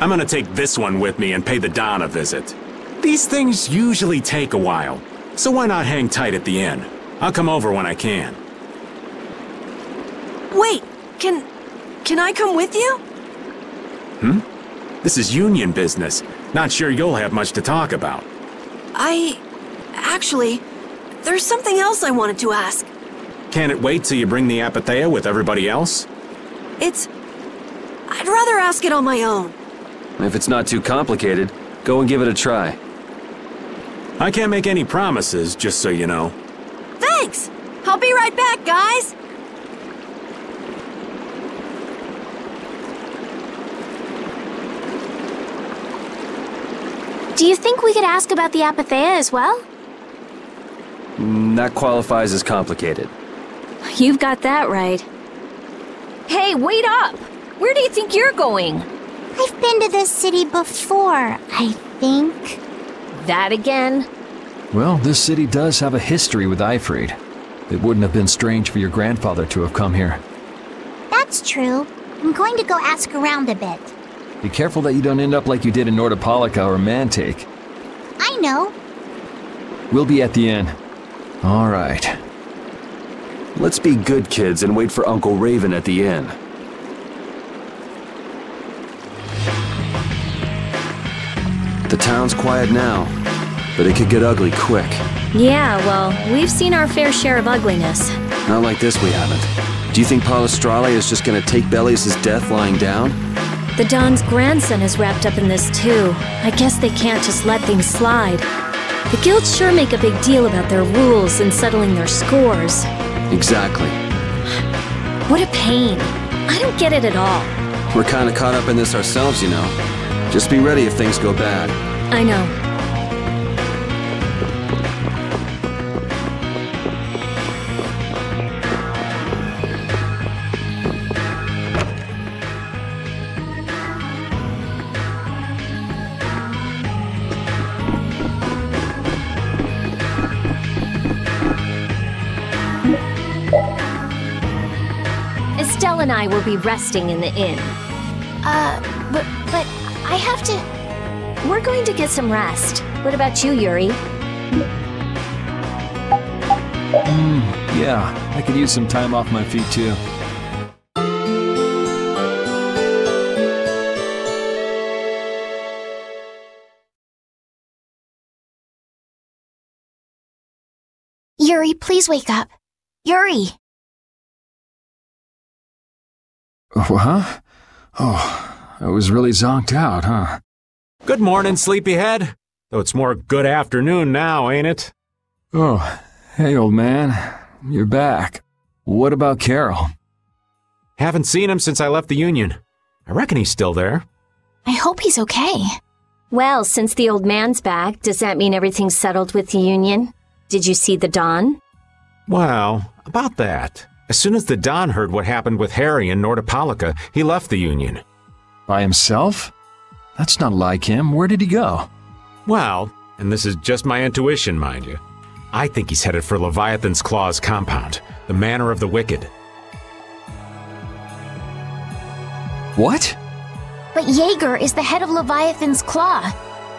I'm gonna take this one with me and pay the Don a visit. These things usually take a while, so why not hang tight at the inn? I'll come over when I can. Wait, can I come with you? This is union business. Not sure you'll have much to talk about. Actually, there's something else I wanted to ask. Can it wait till you bring the Apathea with everybody else? I'd rather ask it on my own. If it's not too complicated, go and give it a try. I can't make any promises, just so you know. Thanks! I'll be right back, guys! Do you think we could ask about the Apathea as well? That qualifies as complicated. You've got that right. Hey, wait up! Where do you think you're going? I've been to this city before, I think. That again? Well, this city does have a history with Ifrid. It wouldn't have been strange for your grandfather to have come here. That's true. I'm going to go ask around a bit. Be careful that you don't end up like you did in Mt.Temza or Mantake. I know. We'll be at the inn. All right. Let's be good kids and wait for Uncle Raven at the inn. The town's quiet now, but it could get ugly quick. Yeah, well, we've seen our fair share of ugliness. Not like this we haven't. Do you think Palestrale is just gonna take Bellius' death lying down? The Don's grandson is wrapped up in this too. I guess they can't just let things slide. The guilds sure make a big deal about their rules and settling their scores. Exactly. What a pain. I don't get it at all. We're kinda caught up in this ourselves, you know. Just be ready if things go bad. I know. Estelle and I will be resting in the inn. But I have to... We're going to get some rest. What about you, Yuri? Yeah, I could use some time off my feet too. Yuri, please wake up. Yuri! Huh? Oh, I was really zonked out, huh? Good morning, sleepyhead. Though it's more good afternoon now, ain't it? Oh, hey, old man. You're back. What about Carol? Haven't seen him since I left the Union. I reckon he's still there. I hope he's okay. Well, since the old man's back, does that mean everything's settled with the Union? Did you see the Don? Well, about that. As soon as the Don heard what happened with Harry in Mt.Temza, he left the Union. By himself? That's not like him. Where did he go? Well, and this is just my intuition, mind you, I think he's headed for Leviathan's Claw's compound, the Manor of the Wicked. What? But Jaeger is the head of Leviathan's Claw.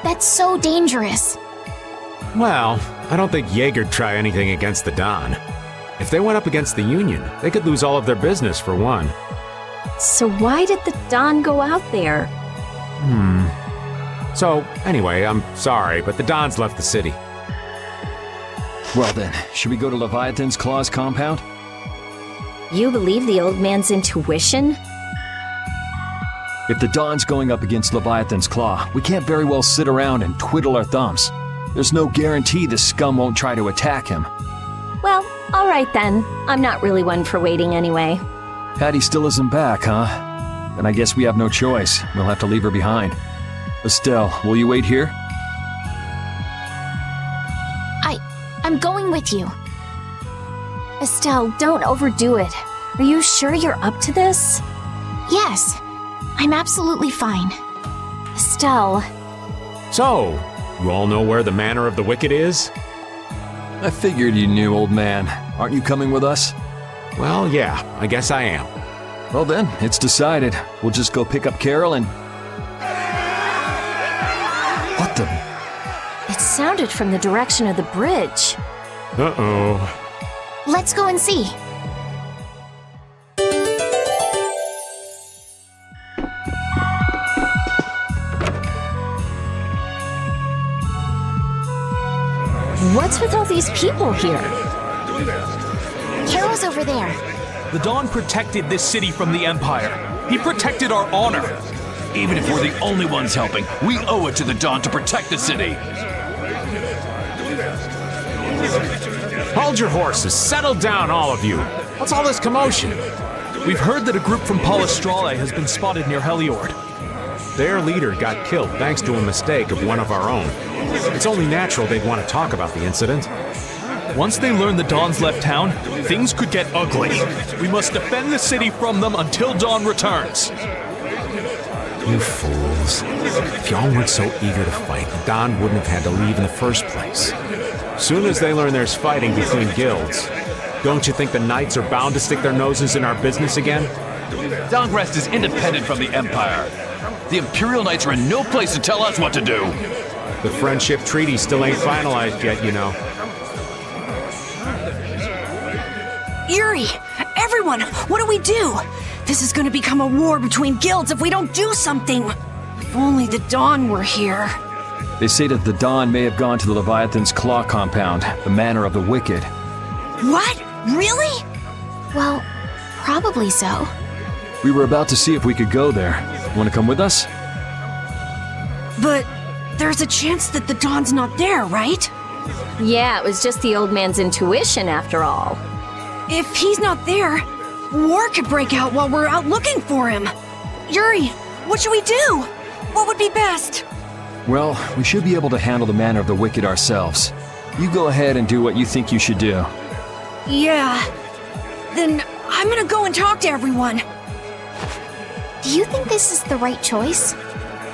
That's so dangerous. Well, I don't think Jaeger'd try anything against the Don. If they went up against the Union, they could lose all of their business for one. So why did the Don go out there? So, anyway, I'm sorry, but the Don's left the city. Well then, should we go to Leviathan's Claw's compound? You believe the old man's intuition? If the Don's going up against Leviathan's Claw, we can't very well sit around and twiddle our thumbs. There's no guarantee the scum won't try to attack him. Well, all right then. I'm not really one for waiting anyway. Patty still isn't back, huh? Then I guess we have no choice. We'll have to leave her behind. Estelle, will you wait here? I'm going with you. Estelle, don't overdo it. Are you sure you're up to this? Yes, I'm absolutely fine. Estelle. So, you all know where the Manor of the Wicked is? I figured you knew, old man. Aren't you coming with us? Well, yeah, I guess I am. Well then, it's decided. We'll just go pick up Carol and... sounded from the direction of the bridge. Uh-oh. Let's go and see. What's with all these people here? Carol's over there. The Dawn protected this city from the Empire. He protected our honor. Even if we're the only ones helping, we owe it to the Dawn to protect the city. Hold your horses. Settle down, all of you. What's all this commotion? We've heard that a group from Palestrale has been spotted near Heliord. Their leader got killed thanks to a mistake of one of our own. It's only natural they'd want to talk about the incident. Once they learn the Dawn's left town, things could get ugly. We must defend the city from them until Dawn returns. You fools. If y'all weren't so eager to fight, the Dawn wouldn't have had to leave in the first place. Soon as they learn there's fighting between guilds, don't you think the Knights are bound to stick their noses in our business again? Dawngrest is independent from the Empire. The Imperial Knights are in no place to tell us what to do. The friendship treaty still ain't finalized yet, you know. Yuri! Everyone! What do we do? This is gonna become a war between guilds if we don't do something! If only the Dawn were here. They say that the Dawn may have gone to the Leviathan's Claw compound, the Manor of the Wicked. What? Really? Well, probably so. We were about to see if we could go there. Want to come with us? But there's a chance that the Dawn's not there, right? Yeah, it was just the old man's intuition after all. If he's not there, war could break out while we're out looking for him. Yuri, what should we do? What would be best? Well, we should be able to handle the Manor of the Wicked ourselves. You go ahead and do what you think you should do. Yeah. Then I'm gonna go and talk to everyone. Do you think this is the right choice?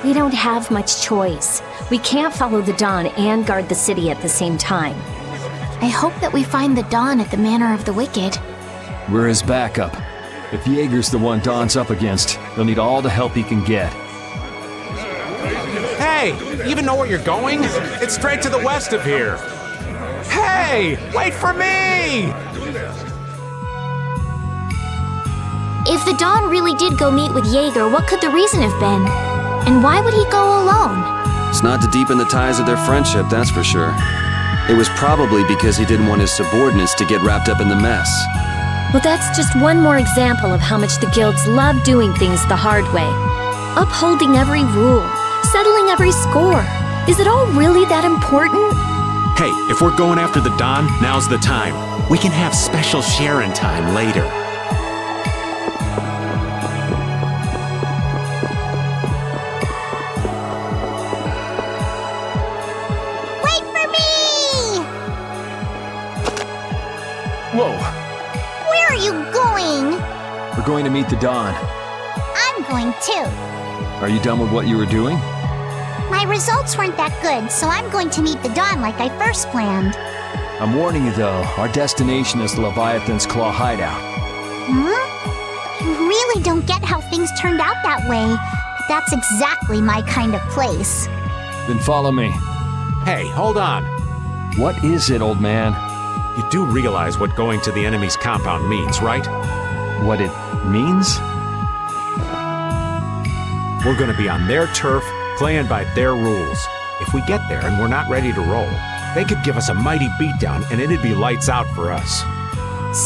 We don't have much choice. We can't follow the Dawn and guard the city at the same time. I hope that we find the Dawn at the Manor of the Wicked. We're his backup. If Jaeger's the one Dawn's up against, he'll need all the help he can get. Hey! You even know where you're going? It's straight to the west of here. Hey! Wait for me! If the Dawn really did go meet with Jaeger, what could the reason have been? And why would he go alone? It's not to deepen the ties of their friendship, that's for sure. It was probably because he didn't want his subordinates to get wrapped up in the mess. Well, that's just one more example of how much the guilds love doing things the hard way. Upholding every rule, settling every score. Is it all really that important? Hey, if we're going after the Dawn, now's the time. We can have special sharing time later. Whoa! Where are you going? We're going to meet the Dawn. I'm going too. Are you done with what you were doing? My results weren't that good, so I'm going to meet the Dawn like I first planned. I'm warning you though, our destination is the Leviathan's Claw hideout. Huh? You really don't get how things turned out that way. But that's exactly my kind of place. Then follow me. Hey, hold on. What is it, old man? You do realize what going to the enemy's compound means, right? What it means? We're gonna be on their turf, playing by their rules. If we get there and we're not ready to roll, they could give us a mighty beatdown and it'd be lights out for us.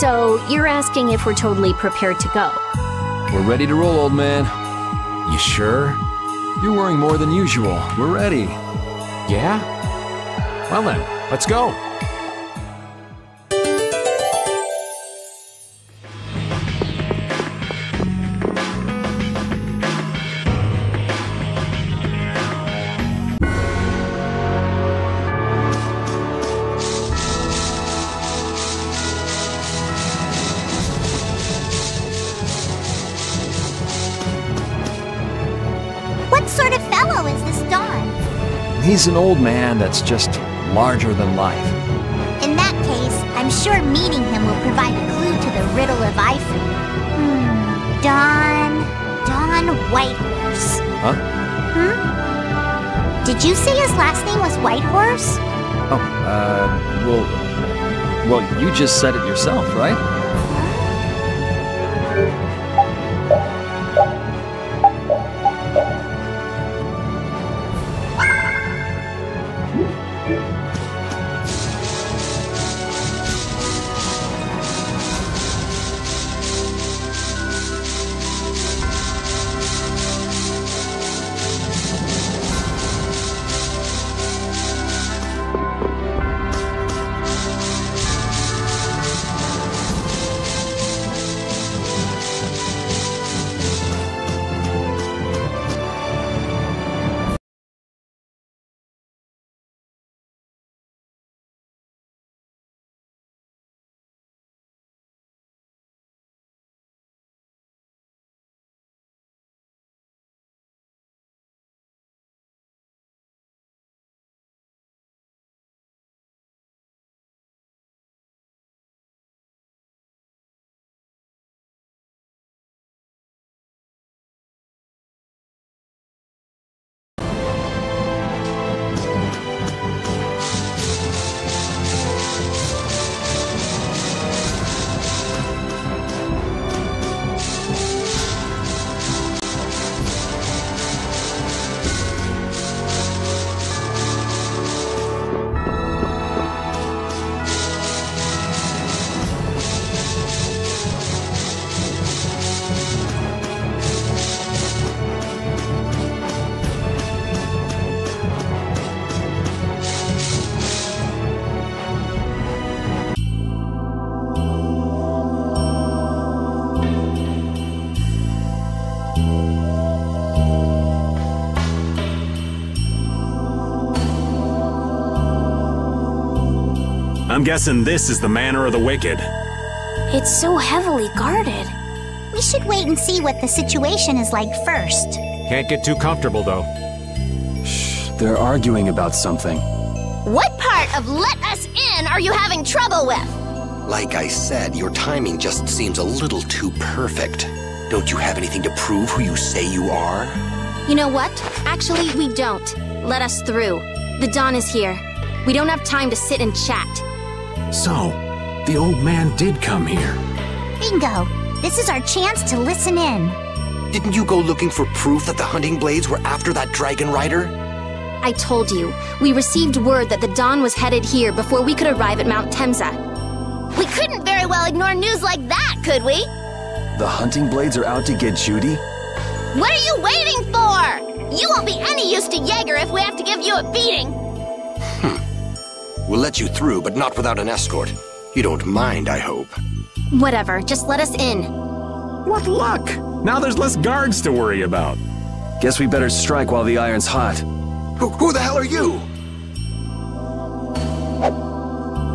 So, you're asking if we're totally prepared to go? We're ready to roll, old man. You sure? You're worrying more than usual. We're ready. Yeah? Well then, let's go. What sort of fellow is this Dawn? He's an old man that's just larger than life. In that case, I'm sure meeting him will provide a clue to the riddle of Ifrit. Dawn Whitehorse. Huh? Did you say his last name was Whitehorse? Oh, well, you just said it yourself, right? I'm guessing this is the Manor of the Wicked. It's so heavily guarded. We should wait and see what the situation is like first. Can't get too comfortable, though. Shh, they're arguing about something. What part of let us in are you having trouble with? Like I said, your timing just seems a little too perfect. Don't you have anything to prove who you say you are? You know what? Actually, we don't. Let us through. The dawn is here. We don't have time to sit and chat. So, the old man did come here. Bingo! This is our chance to listen in. Didn't you go looking for proof that the hunting blades were after that dragon rider? I told you, we received word that the dawn was headed here before we could arrive at Mt.Temza. We couldn't very well ignore news like that, could we? The hunting blades are out to get Judy? What are you waiting for? You won't be any use to Jaeger if we have to give you a beating. We'll let you through, but not without an escort. You don't mind, I hope. Whatever, just let us in. What luck! Now there's less guards to worry about. Guess we better strike while the iron's hot. Who the hell are you?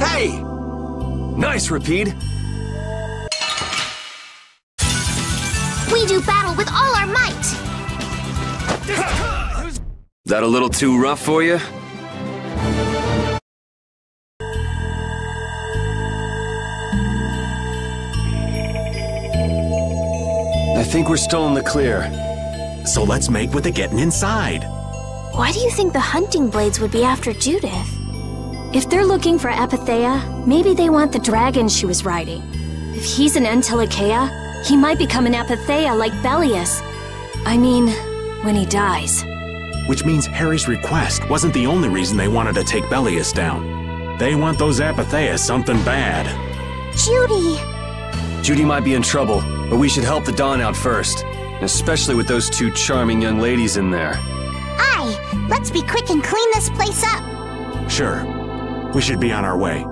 Hey! Nice, Rapide! We do battle with all our might! That a little too rough for you? I think we're still in the clear. So let's make with the getting inside. Why do you think the hunting blades would be after Judith? If they're looking for Epithea, maybe they want the dragon she was riding. If he's an Entelekea, he might become an Epithea like Belius. I mean, when he dies. Which means Harry's request wasn't the only reason they wanted to take Belius down. They want those Epithea something bad. Judy! Judy might be in trouble, but we should help the Dawn out first. Especially with those two charming young ladies in there. Aye! Let's be quick and clean this place up! Sure. We should be on our way.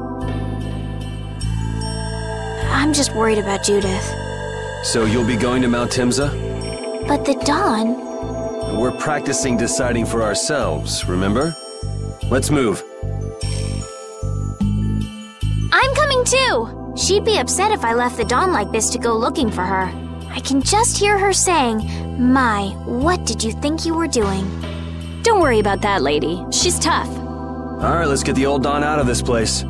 I'm just worried about Judith. So you'll be going to Mt.Temza? But the Dawn... We're practicing deciding for ourselves, remember? Let's move. I'm coming too! She'd be upset if I left the Dawn like this to go looking for her. I can just hear her saying, "My, what did you think you were doing?" Don't worry about that lady. She's tough. Alright, let's get the old Dawn out of this place.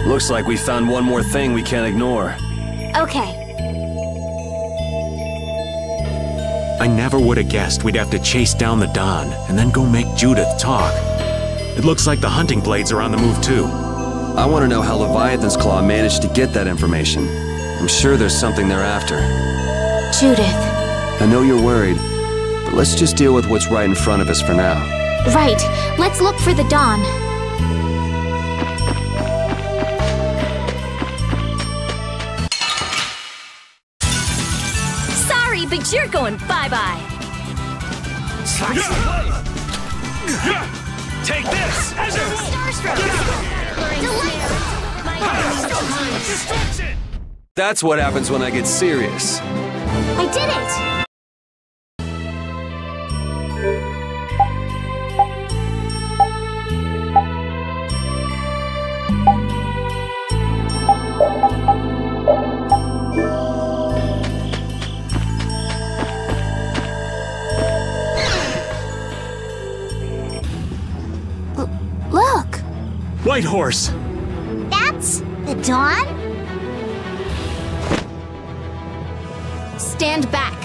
Looks like we found one more thing we can't ignore. Okay. I never would have guessed we'd have to chase down the Don and then go make Judith talk. It looks like the hunting blades are on the move too. I want to know how Leviathan's Claw managed to get that information. I'm sure there's something they're after. Judith. I know you're worried, but let's just deal with what's right in front of us for now. Right. Let's look for the Dawn. Sorry, but you're going bye-bye. Take this! That's what happens when I get serious. I did it! Look! White horse! That's the Dawn? Stand back.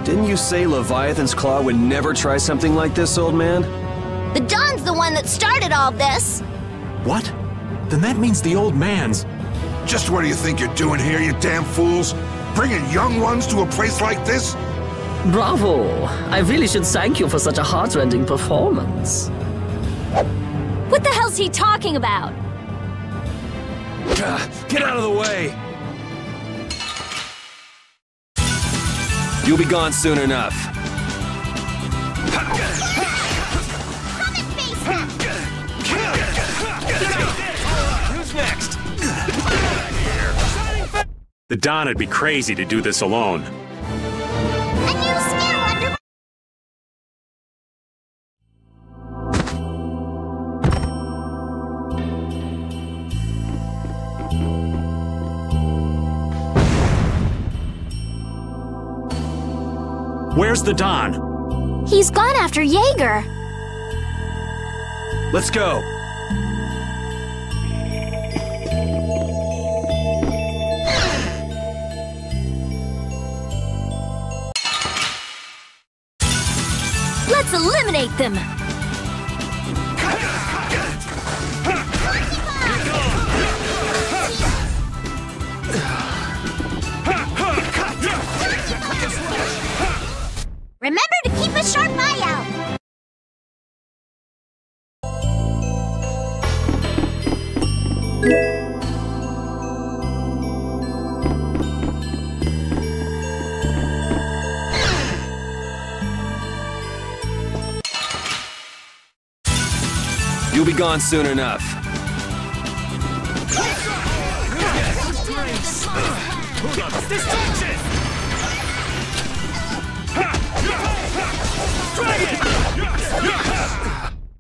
Didn't you say Leviathan's Claw would never try something like this, old man? The Dawn's the one that started all this. What? Then that means the old man's... Just what do you think you're doing here, you damn fools? Bringing young ones to a place like this? Bravo! I really should thank you for such a heart-rending performance. What the hell's he talking about? Get out of the way! You'll be gone soon enough. Who's next? The Don would be crazy to do this alone. A new skill under Where's the Don? He's gone after Jaeger. Let's go. Let's eliminate them. Remember to keep a sharp eye out. You'll be gone soon enough.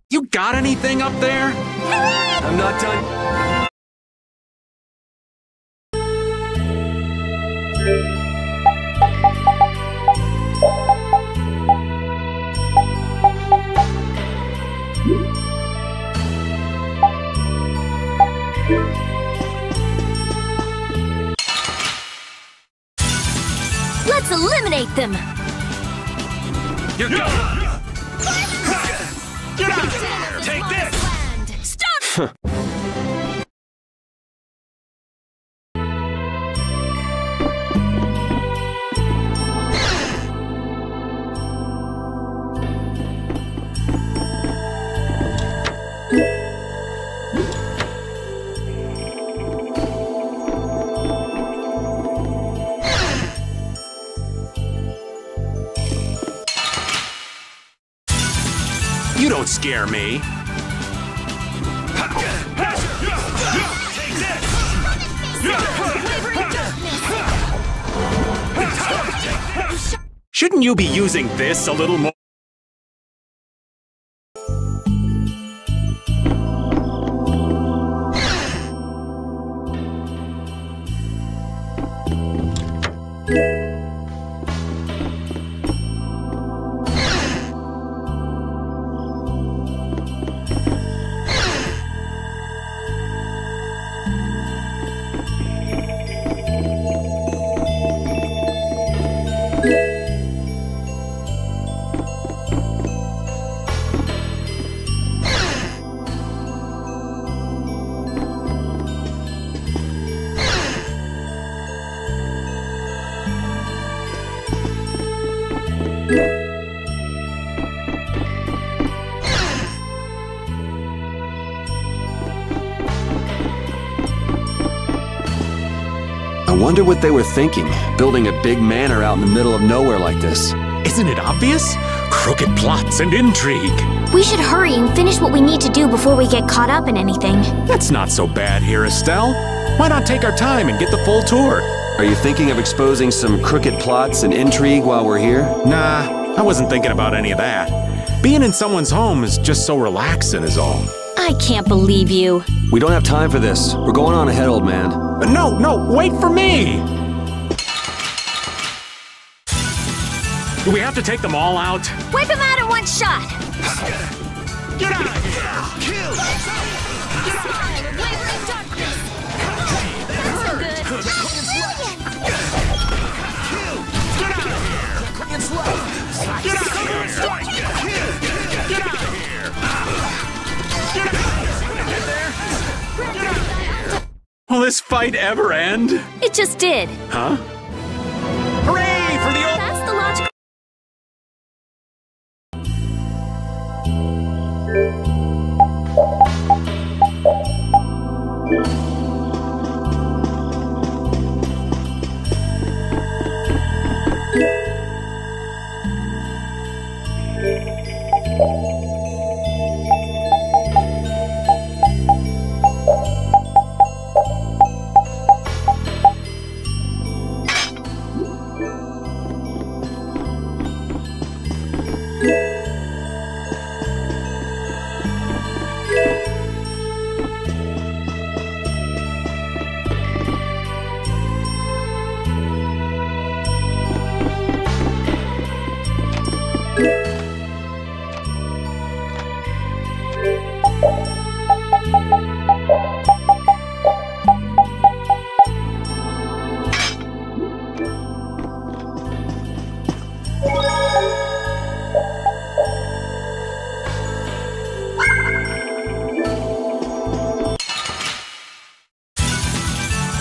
You got anything up there? I'm not done. Let's eliminate them. You're gone! Get out of here! Take this! Stop! You don't scare me. Take this! Shouldn't you be using this a little more? wonder what they were thinking, building a big manor out in the middle of nowhere like this. Isn't it obvious? Crooked plots and intrigue. We should hurry and finish what we need to do before we get caught up in anything. That's not so bad here, Estelle. Why not take our time and get the full tour? Are you thinking of exposing some crooked plots and intrigue while we're here? Nah, I wasn't thinking about any of that. Being in someone's home is just so relaxing is all. I can't believe you. We don't have time for this. We're going on ahead, old man. No, wait for me! Do we have to take them all out? Wipe him out in one shot! Get out of here! Kill! Will this fight ever end? It just did. Huh? Hooray for the old... That's the logical...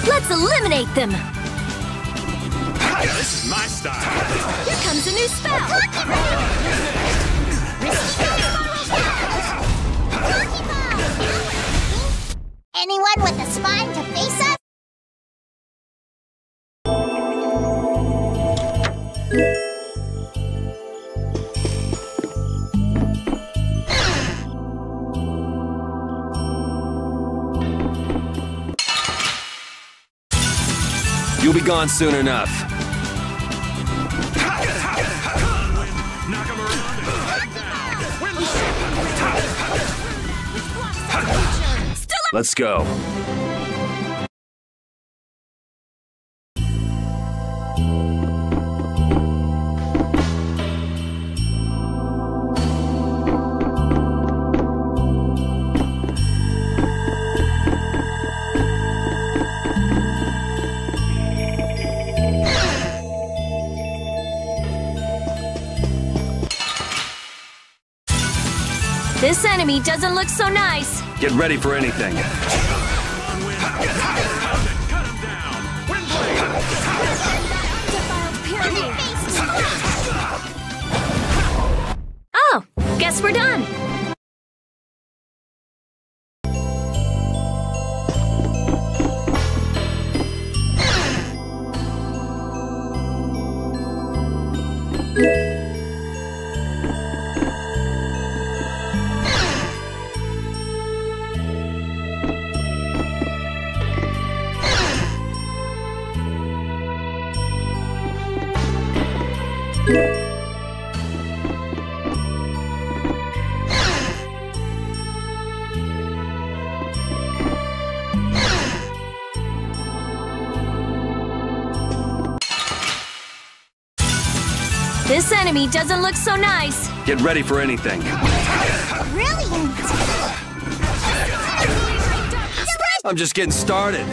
Let's eliminate them! This is my style. Here comes a new spell! Anyone with a spine to face us? You'll be gone soon enough. Let's go. This enemy doesn't look so nice. Get ready for anything. Oh, guess we're done. This enemy doesn't look so nice. Get ready for anything. Brilliant! I'm just getting started.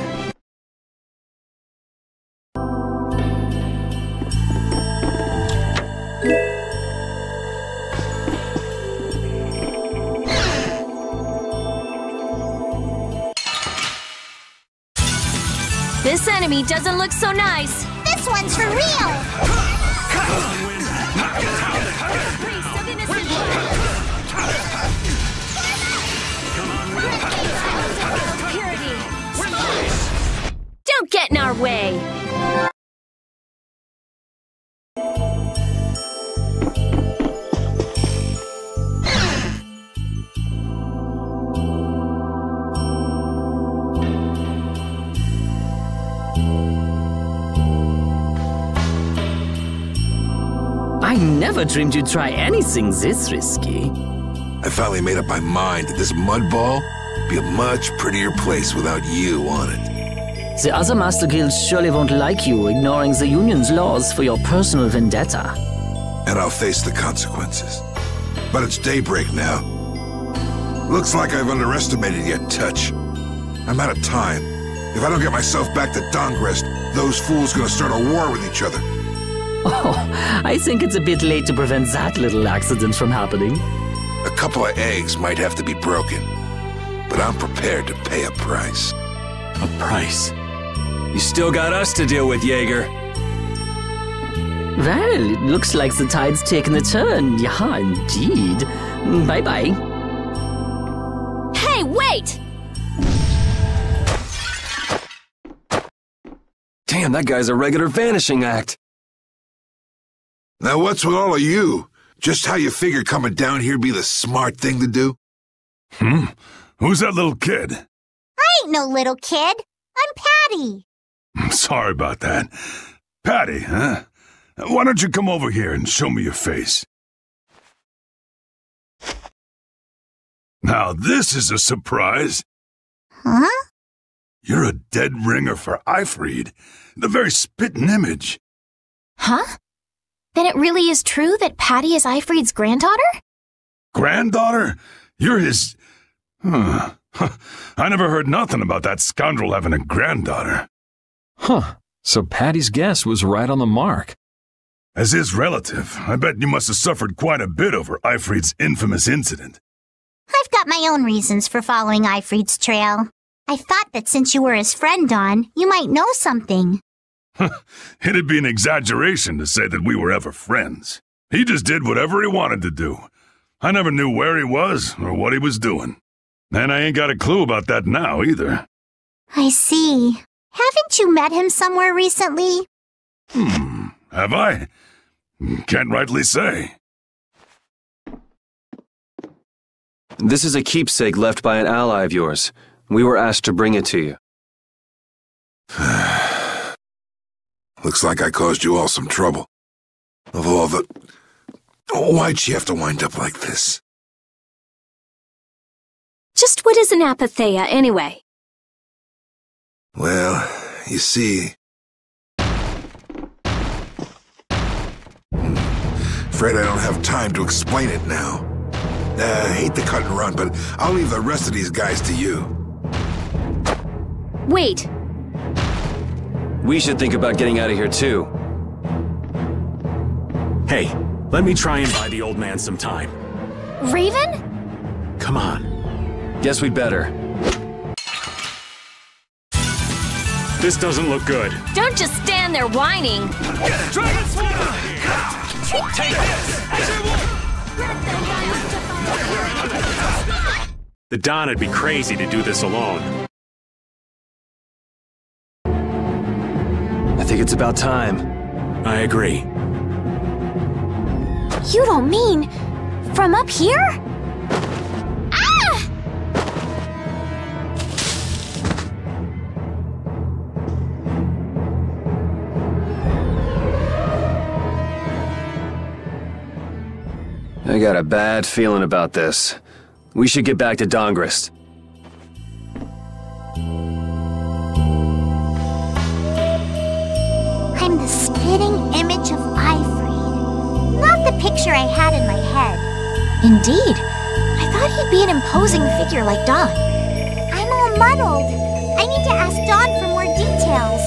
This enemy doesn't look so nice. This one's for real! Don't get in our way! I never dreamed you'd try anything this risky. I finally made up my mind that this mud ball would be a much prettier place without you on it. The other Master Guilds surely won't like you ignoring the Union's laws for your personal vendetta. And I'll face the consequences. But it's daybreak now. Looks like I've underestimated your touch. I'm out of time. If I don't get myself back to Dongrest, those fools gonna start a war with each other. Oh, I think it's a bit late to prevent that little accident from happening. A couple of eggs might have to be broken, but I'm prepared to pay a price. A price? You still got us to deal with, Jaeger. Well, it looks like the tide's taken a turn. Yeah, indeed. Bye-bye. Hey, wait! Damn, that guy's a regular vanishing act. Now what's with all of you? Just how you figure coming down here be the smart thing to do? Who's that little kid? I ain't no little kid. I'm Patty. Sorry about that. Patty, huh? Why don't you come over here and show me your face? Now this is a surprise. Huh? You're a dead ringer for Eifried. The very spitting image. Huh? Then it really is true that Patty is Eifried's granddaughter? Granddaughter? You're his... I never heard nothing about that scoundrel having a granddaughter. Huh. So Patty's guess was right on the mark. As his relative, I bet you must have suffered quite a bit over Eifried's infamous incident. I've got my own reasons for following Eifried's trail. I thought that since you were his friend, Dawn, you might know something. It'd be an exaggeration to say that we were ever friends. He just did whatever he wanted to do. I never knew where he was or what he was doing. And I ain't got a clue about that now, either. I see. Haven't you met him somewhere recently? Have I? Can't rightly say. This is a keepsake left by an ally of yours. We were asked to bring it to you. Looks like I caused you all some trouble. Of all the... Why'd she have to wind up like this? Just what is an apatheia, anyway? Well, you see... Afraid I don't have time to explain it now. Hate to cut and run, but I'll leave the rest of these guys to you. Wait. We should think about getting out of here, too. Hey, let me try and buy the old man some time. Raven? Come on. Guess we'd better. This doesn't look good. Don't just stand there whining. Take this! The Don would be crazy to do this alone. I think it's about time. I agree. You don't mean... from up here? Ah! I got a bad feeling about this. We should get back to Dongrest. I'm the spitting image of Eifried. Not the picture I had in my head. Indeed. I thought he'd be an imposing figure like Dawn. I'm all muddled. I need to ask Dawn for more details.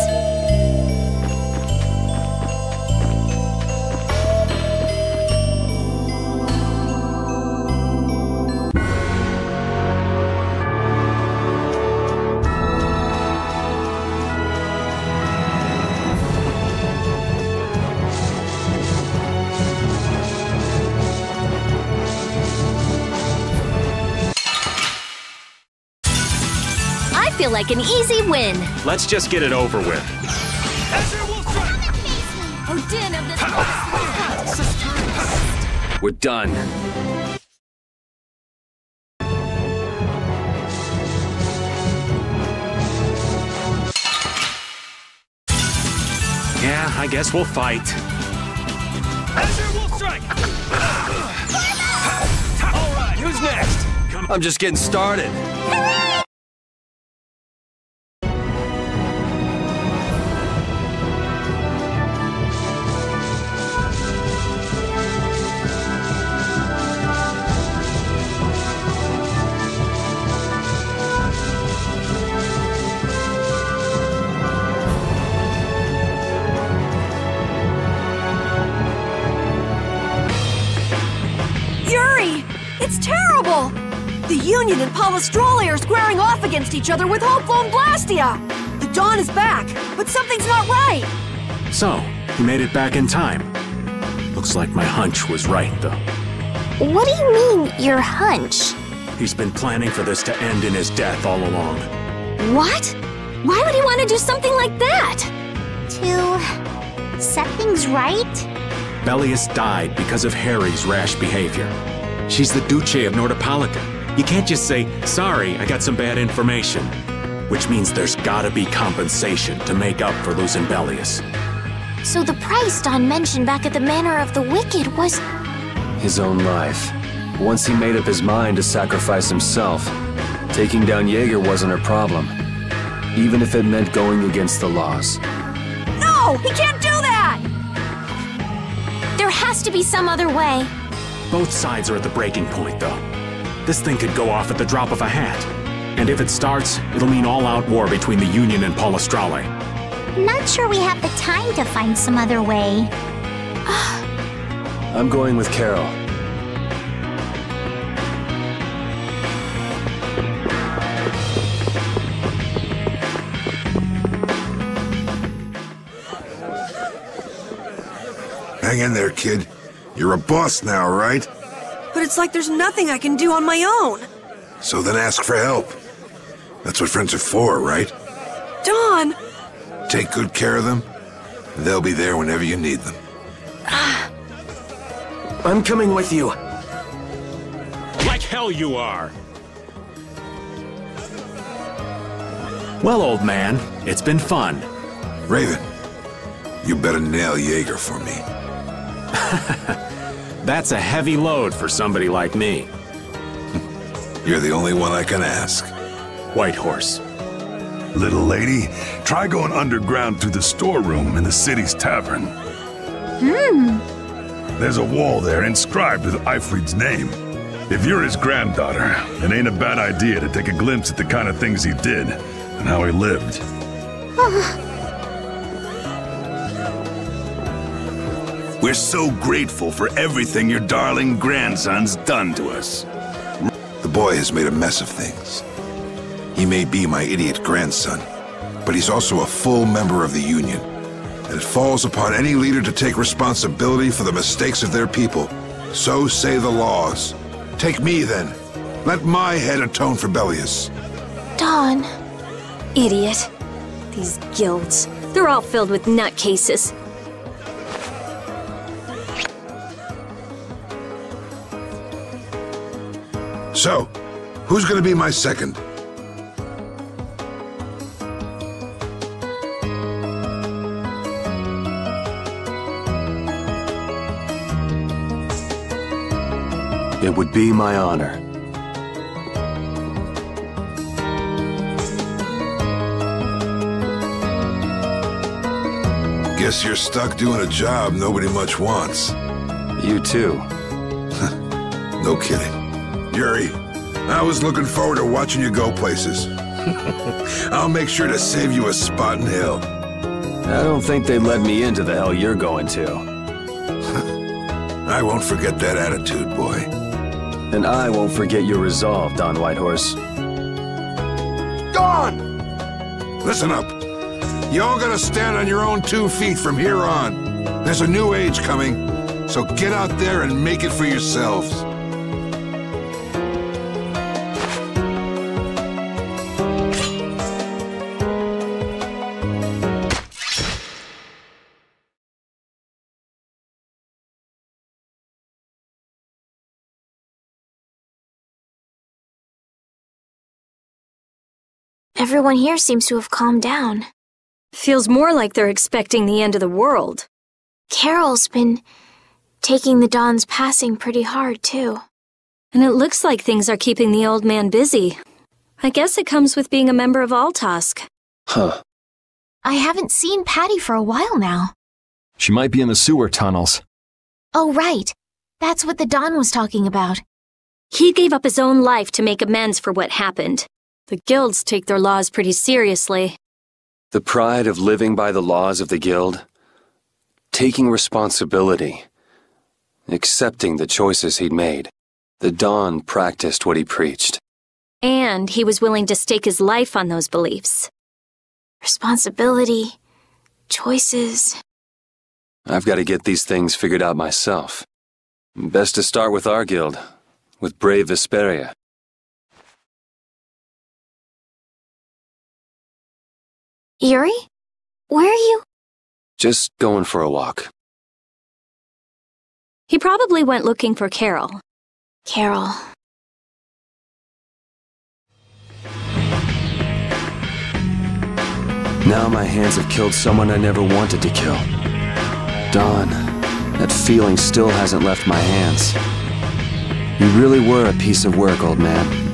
I feel feel like an easy win. Let's just get it over with. Odin of the We're done. Yeah, I guess we'll fight. All right, who's next? I'm just getting started. Yuri! It's terrible! The Union and Palestrole are squaring off against each other with Hopeful and Blastia! The Dawn is back, but something's not right! So, he made it back in time. Looks like my hunch was right, though. What do you mean, your hunch? He's been planning for this to end in his death all along. What? Why would he want to do something like that? To set things right? Belius died because of Harry's rash behavior. She's the Duce of Nordopolica. You can't just say, sorry, I got some bad information. Which means there's gotta be compensation to make up for losing Belius. So the price Don mentioned back at the Manor of the Wicked was... His own life. Once he made up his mind to sacrifice himself, taking down Jaeger wasn't a problem. Even if it meant going against the laws. No! He can't do that! There has to be some other way. Both sides are at the breaking point, though. This thing could go off at the drop of a hat. And if it starts, it'll mean all-out war between the Union and Palestrole. Not sure we have the time to find some other way. I'm going with Carol. Hang in there, kid. You're a boss now, right? But it's like there's nothing I can do on my own. So then ask for help. That's what friends are for, right? Dawn! Take good care of them, and they'll be there whenever you need them. I'm coming with you. Like hell you are! Well, old man, it's been fun. Raven, you better nail Jaeger for me. That's a heavy load for somebody like me. You're the only one I can ask. Whitehorse. Little lady, try going underground through the storeroom in the city's tavern. There's a wall there inscribed with Eifried's name. If you're his granddaughter, it ain't a bad idea to take a glimpse at the kind of things he did and how he lived. We're so grateful for everything your darling grandson's done to us. The boy has made a mess of things. He may be my idiot grandson, but he's also a full member of the Union. And it falls upon any leader to take responsibility for the mistakes of their people. So say the laws. Take me, then. Let my head atone for Belius. Dawn. Idiot. These guilds. They're all filled with nutcases. So, who's gonna be my second? It would be my honor. Guess you're stuck doing a job nobody much wants. You too. No kidding. Yuri, I was looking forward to watching you go places. I'll make sure to save you a spot in hell. I don't think they'd let me into the hell you're going to. I won't forget that attitude, boy. And I won't forget your resolve, Don Whitehorse. Dawn! Listen up. Y'all gotta stand on your own 2 feet from here on. There's a new age coming, so get out there and make it for yourselves. Everyone here seems to have calmed down. Feels more like they're expecting the end of the world. Carol's been taking the Dawn's passing pretty hard, too. And it looks like things are keeping the old man busy. I guess it comes with being a member of Altosk. Huh. I haven't seen Patty for a while now. She might be in the sewer tunnels. Oh, right. That's what the Dawn was talking about. He gave up his own life to make amends for what happened. The guilds take their laws pretty seriously. The pride of living by the laws of the guild, taking responsibility, accepting the choices he'd made. The Dawn practiced what he preached. And he was willing to stake his life on those beliefs. Responsibility, choices. I've got to get these things figured out myself. Best to start with our guild, with brave Vesperia. Yuri? Where are you? Just going for a walk. He probably went looking for Carol. Carol. Now my hands have killed someone I never wanted to kill. Dawn, that feeling still hasn't left my hands. You really were a piece of work, old man.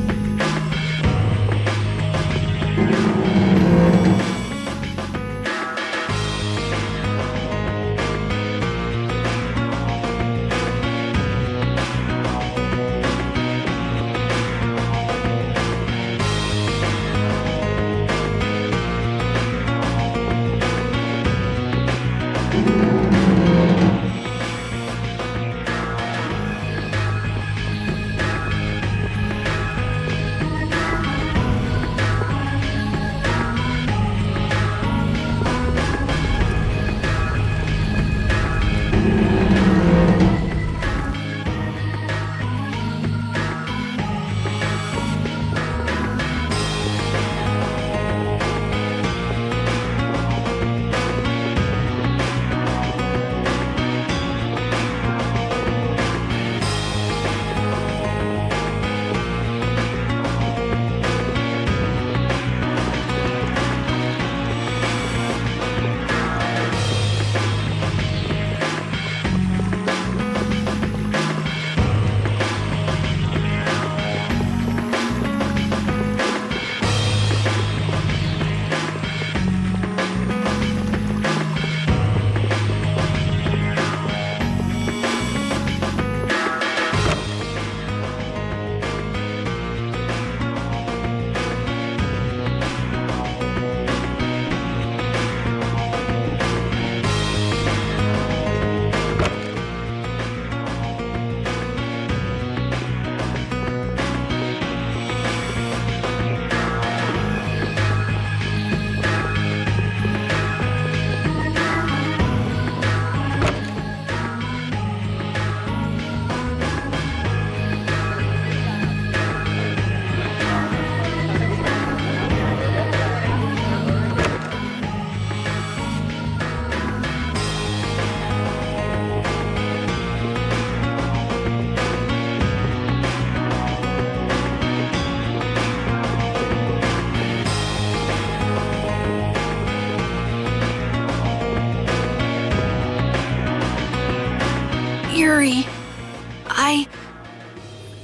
Yuri,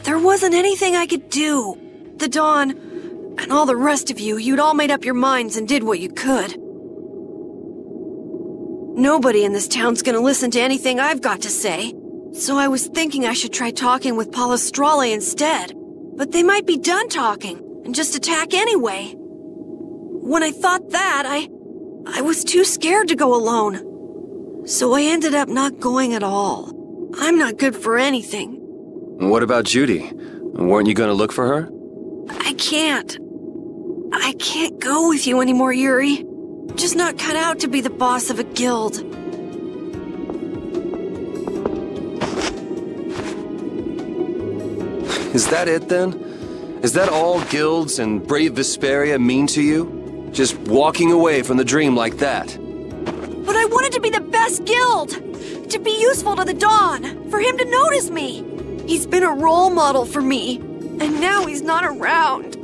there wasn't anything I could do. The Dawn, and all the rest of you, you'd all made up your minds and did what you could. Nobody in this town's gonna listen to anything I've got to say. So I was thinking I should try talking with Palestrale instead. But they might be done talking, and just attack anyway. When I thought that, I was too scared to go alone. So I ended up not going at all. I'm not good for anything. What about Judy? Weren't you gonna look for her? I can't go with you anymore, Yuri. I'm just not cut out to be the boss of a guild. Is that it then? Is that all guilds and brave Vesperia mean to you? Just walking away from the dream like that? But I wanted to be the best guild! To be useful to the Dawn! For him to notice me! He's been a role model for me, and now he's not around.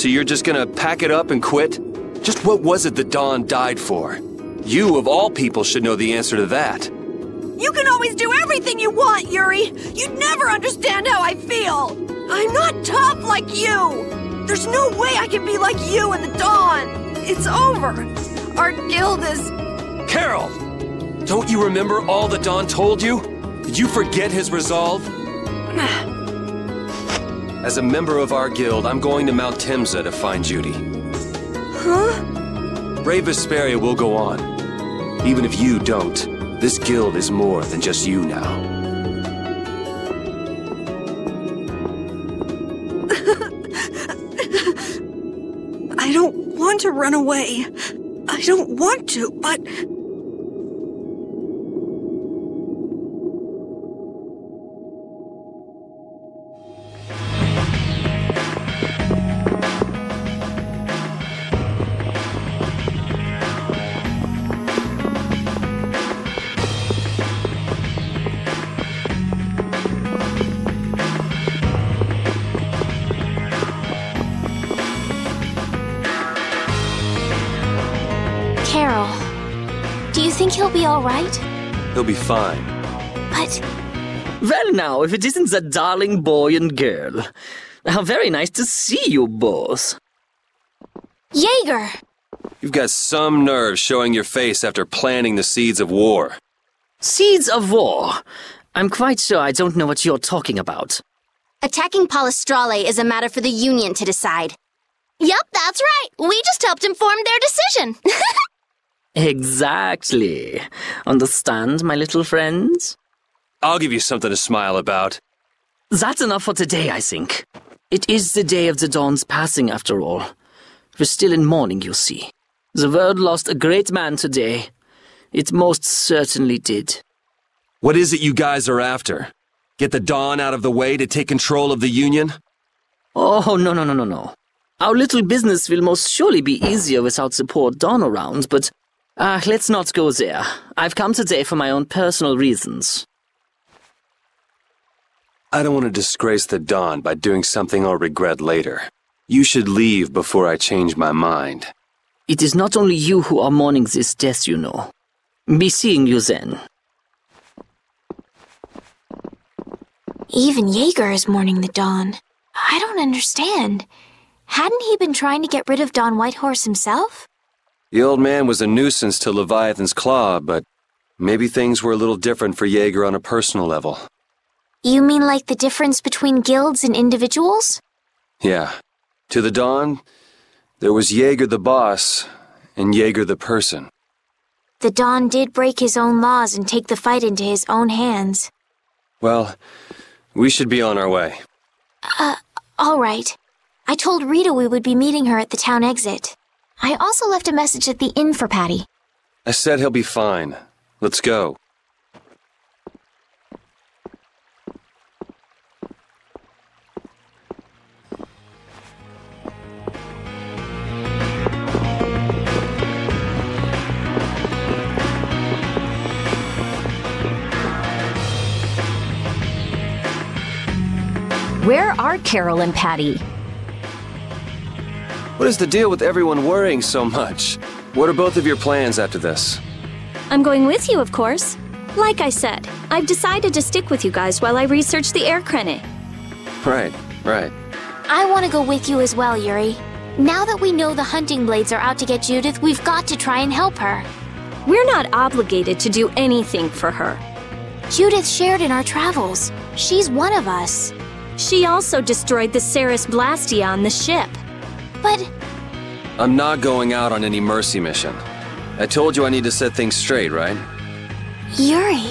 So you're just gonna pack it up and quit? Just what was it the Dawn died for? You, of all people, should know the answer to that. You can always do everything you want, Yuri! You'd never understand how I feel! I'm not tough like you! There's no way I can be like you and the Dawn! It's over! Our guild is... Carol! Don't you remember all the Dawn told you? Did you forget his resolve? As a member of our guild, I'm going to Mt.Temza to find Judy. Huh? Brave Vesperia will go on. Even if you don't, this guild is more than just you now. I don't want to run away. I don't want to, but... Carol, do you think he'll be all right? He'll be fine. But... Well now, if it isn't that darling boy and girl. How very nice to see you both. Jaeger! You've got some nerve showing your face after planting the seeds of war. Seeds of war? I'm quite sure I don't know what you're talking about. Attacking Palestrale is a matter for the Union to decide. Yup, that's right. We just helped inform their decision. Exactly. Understand, my little friends? I'll give you something to smile about. That's enough for today, I think. It is the day of the Dawn's passing, after all. We're still in mourning, you see. The world lost a great man today. It most certainly did. What is it you guys are after? Get the Dawn out of the way to take control of the Union? Oh, no. Our little business will most surely be easier without the poor Dawn around, but... let's not go there. I've come today for my own personal reasons. I don't want to disgrace the Dawn by doing something I'll regret later. You should leave before I change my mind. It is not only you who are mourning this death, you know. Be seeing you then. Even Jaeger is mourning the Dawn. I don't understand. Hadn't he been trying to get rid of Don Whitehorse himself? The old man was a nuisance to Leviathan's Claw, but maybe things were a little different for Jaeger on a personal level. You mean like the difference between guilds and individuals? Yeah. To the Dawn, there was Jaeger the boss, and Jaeger the person. The Dawn did break his own laws and take the fight into his own hands. Well, we should be on our way. All right. I told Rita we would be meeting her at the town exit. I also left a message at the inn for Patty. I said he'll be fine. Let's go. Where are Carol and Patty? What is the deal with everyone worrying so much? What are both of your plans after this? I'm going with you, of course. Like I said, I've decided to stick with you guys while I research the air credit. Right. I want to go with you as well, Yuri. Now that we know the hunting blades are out to get Judith, we've got to try and help her. We're not obligated to do anything for her. Judith shared in our travels. She's one of us. She also destroyed the Ceres Blastia on the ship. But... I'm not going out on any mercy mission. I told you I need to set things straight, right? Yuri...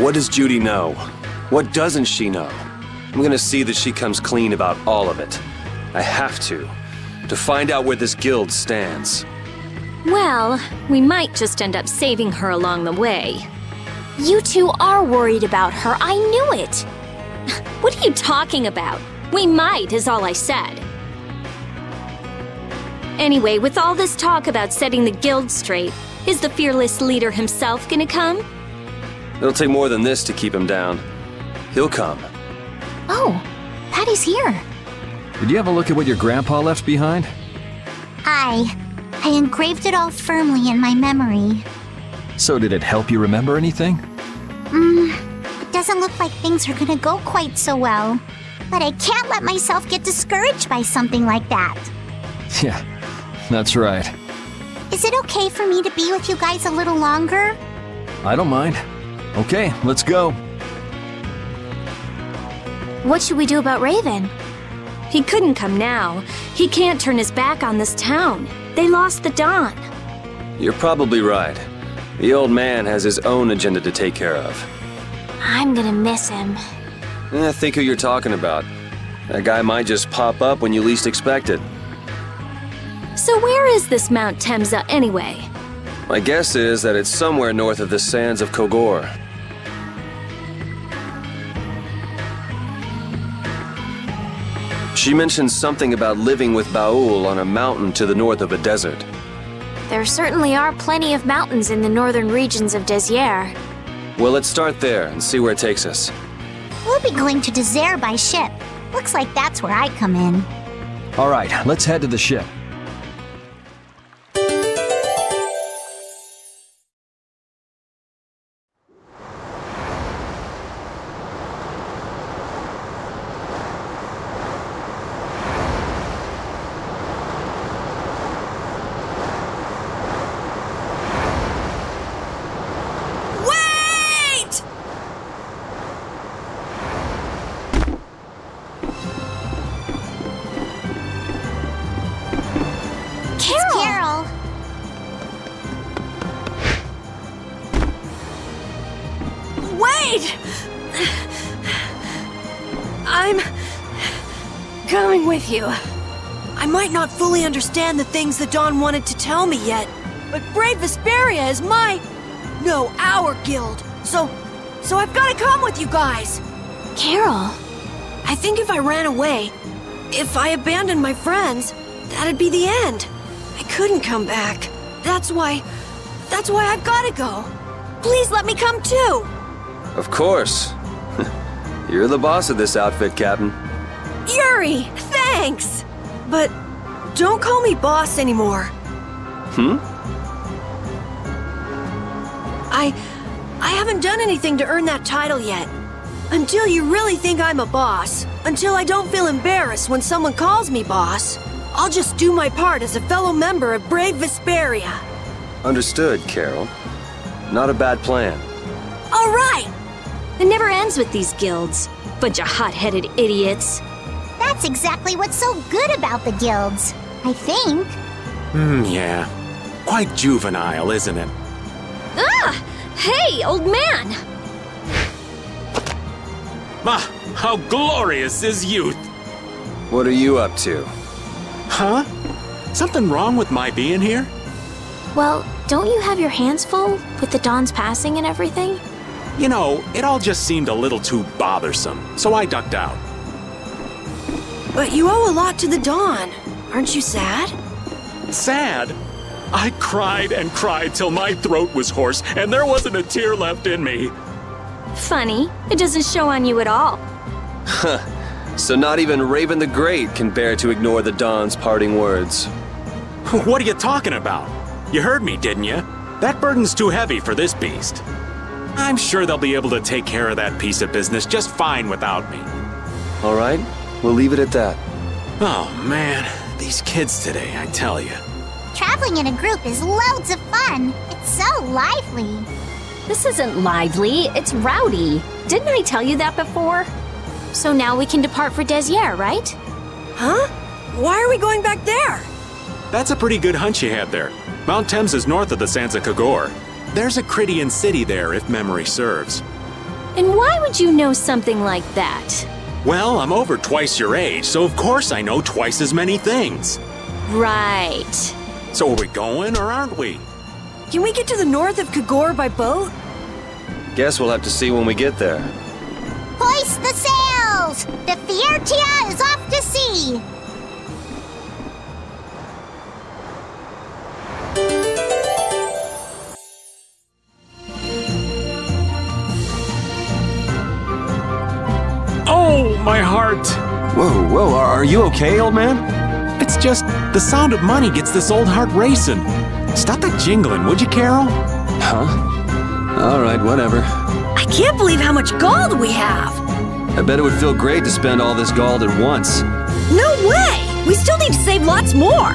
What does Judy know? What doesn't she know? I'm gonna see that she comes clean about all of it. I have to find out where this guild stands. Well, we might just end up saving her along the way. You two are worried about her, I knew it! What are you talking about? We might, is all I said. Anyway, with all this talk about setting the guild straight, is the fearless leader himself gonna come? It'll take more than this to keep him down. He'll come. Oh, Patty's here. Did you have a look at what your grandpa left behind? I engraved it all firmly in my memory. So did it help you remember anything? It doesn't look like things are gonna go quite so well. But I can't let myself get discouraged by something like that. Yeah, that's right. Is it okay for me to be with you guys a little longer? I don't mind. Okay, let's go. What should we do about Raven? He couldn't come now. He can't turn his back on this town. They lost the Dawn. You're probably right. The old man has his own agenda to take care of. I'm gonna miss him. Think who you're talking about. That guy might just pop up when you least expect it. So where is this Mt.Temza anyway? My guess is that it's somewhere north of the sands of Kogor. She mentioned something about living with Baul on a mountain to the north of a desert. There certainly are plenty of mountains in the northern regions of Desier. Well, let's start there and see where it takes us. We'll be going to Desier by ship. Looks like that's where I come in. All right, let's head to the ship. I'm coming with you. I might not fully understand the things that Dawn wanted to tell me yet, but Brave Vesperia is our guild. So I've got to come with you guys. Carol. I think if I ran away, if I abandoned my friends, that'd be the end. I couldn't come back. That's why I've got to go. Please let me come too. Of course. You're the boss of this outfit, Captain. Yuri, thanks! But don't call me boss anymore. I haven't done anything to earn that title yet. Until you really think I'm a boss, until I don't feel embarrassed when someone calls me boss, I'll just do my part as a fellow member of Brave Vesperia. Understood, Carol. Not a bad plan. All right! It never ends with these guilds. Bunch of hot-headed idiots. That's exactly what's so good about the guilds, I think. Yeah. Quite juvenile, isn't it? Ah! Hey, old man! Ah, how glorious is youth! What are you up to? Huh? Something wrong with my being here? Well, don't you have your hands full with the Dawn's passing and everything? You know, it all just seemed a little too bothersome, so I ducked out. But you owe a lot to the Dawn. Aren't you sad? Sad? I cried and cried till my throat was hoarse, and there wasn't a tear left in me. Funny, it doesn't show on you at all. So not even Raven the Great can bear to ignore the Dawn's parting words. What are you talking about? You heard me, didn't you? That burden's too heavy for this beast. I'm sure they'll be able to take care of that piece of business just fine without me. All right, we'll leave it at that. Oh man, these kids today, I tell you. Traveling in a group is loads of fun. It's so lively. This isn't lively, it's rowdy. Didn't I tell you that before? So now we can depart for Desier, right? Huh? Why are we going back there? That's a pretty good hunch you had there. Mt.Temza is north of the sands of Kogor. There's a Critian city there, if memory serves. And why would you know something like that? Well, I'm over twice your age, so of course I know twice as many things. Right. So are we going, or aren't we? Can we get to the north of Kogor by boat? Guess we'll have to see when we get there. Hoist the sails! The Fiertia is off to sea! Oh, my heart! Whoa, are you okay, old man? It's just the sound of money gets this old heart racing. Stop that jingling, would you, Carol? Huh? All right, whatever. I can't believe how much gold we have. I bet it would feel great to spend all this gold at once. No way! We still need to save lots more.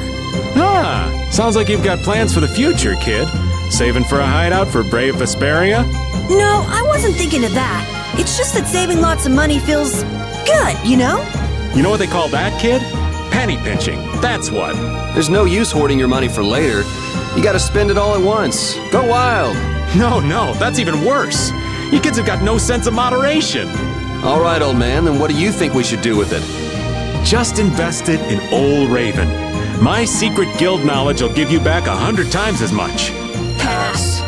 Ah, sounds like you've got plans for the future, kid. Saving for a hideout for brave Vesperia? No, I wasn't thinking of that. It's just that saving lots of money feels good, you know? You know what they call that, kid? Penny pinching. That's what. There's no use hoarding your money for later. You gotta spend it all at once. Go wild. No, that's even worse. You kids have got no sense of moderation. All right, old man, then what do you think we should do with it? Just invest it in Old Raven. My secret guild knowledge will give you back 100 times as much. Pass.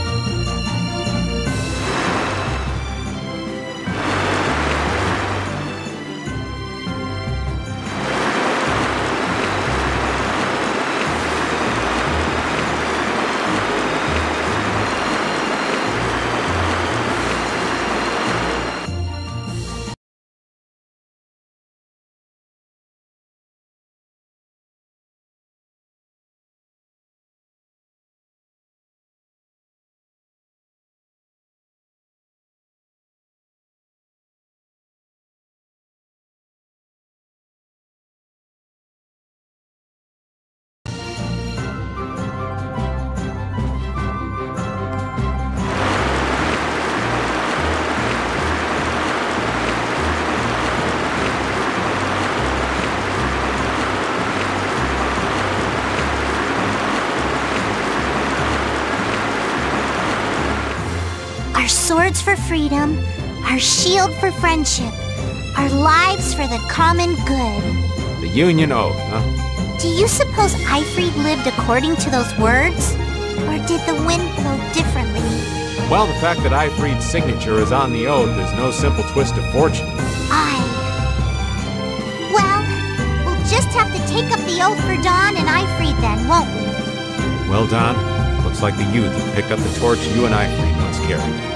Our swords for freedom, our shield for friendship, our lives for the common good. The Union Oath, huh? Do you suppose Eifried lived according to those words? Or did the wind blow differently? Well, the fact that Eifried's signature is on the oath is no simple twist of fortune. Well, we'll just have to take up the oath for Dawn and Eifried then, won't we? Well, Don, looks like the youth have picked up the torch you and Eifried once carried.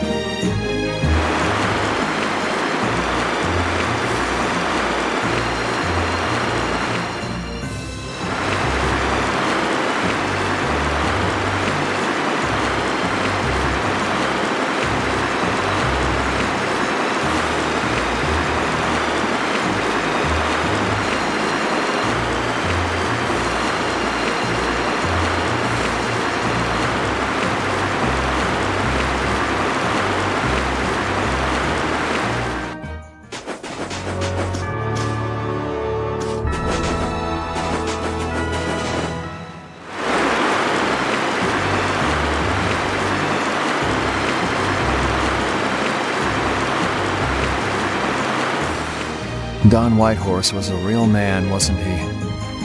Don Whitehorse was a real man, wasn't he?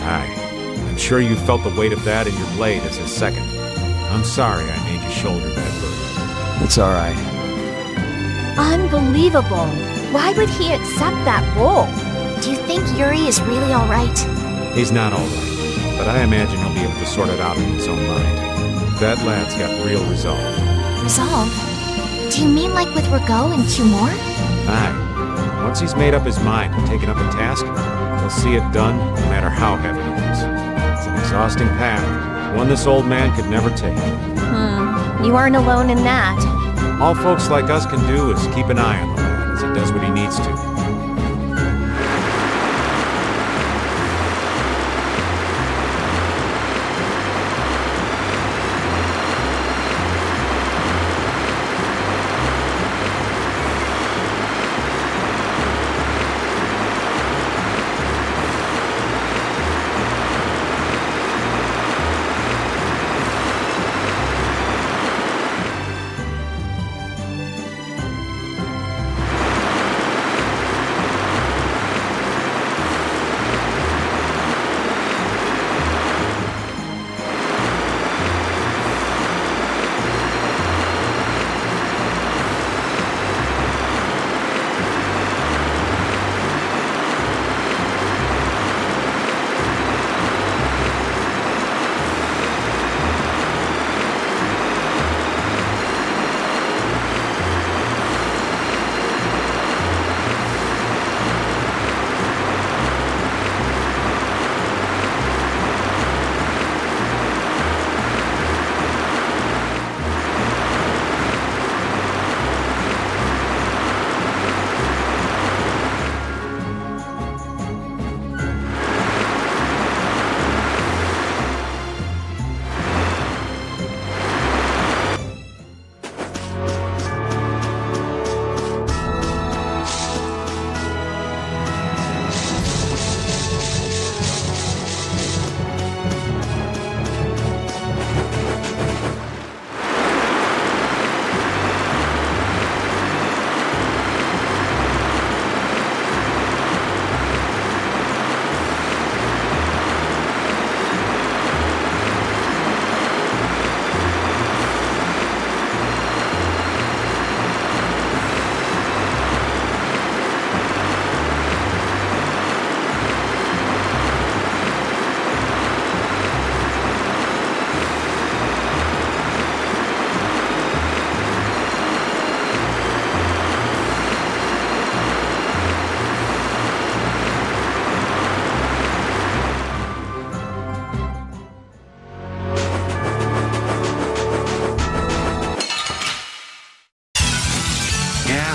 Aye. I'm sure you felt the weight of that in your blade as his second. I'm sorry I made you shoulder that burden. It's all right. Unbelievable. Why would he accept that role? Do you think Yuri is really alright? He's not all right, but I imagine he'll be able to sort it out in his own mind. That lad's got real resolve. Resolve? Do you mean like with Rigaud and 2 more? Aye. Once he's made up his mind and taken up a task, he'll see it done no matter how heavy it is. It's an exhausting path, one this old man could never take. You aren't alone in that. All folks like us can do is keep an eye on the lad as he does what he needs to.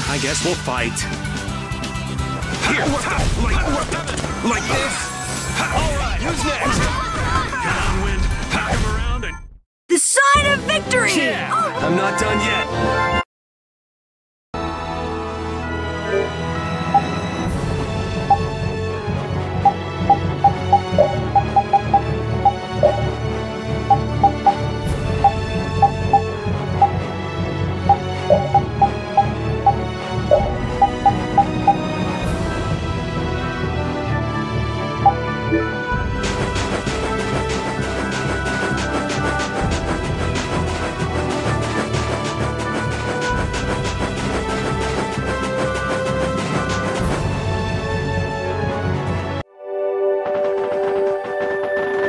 I guess we'll fight. Here, like this? Alright, who's next? Downwind, pack him around and... The sign of victory! Yeah. I'm not done yet.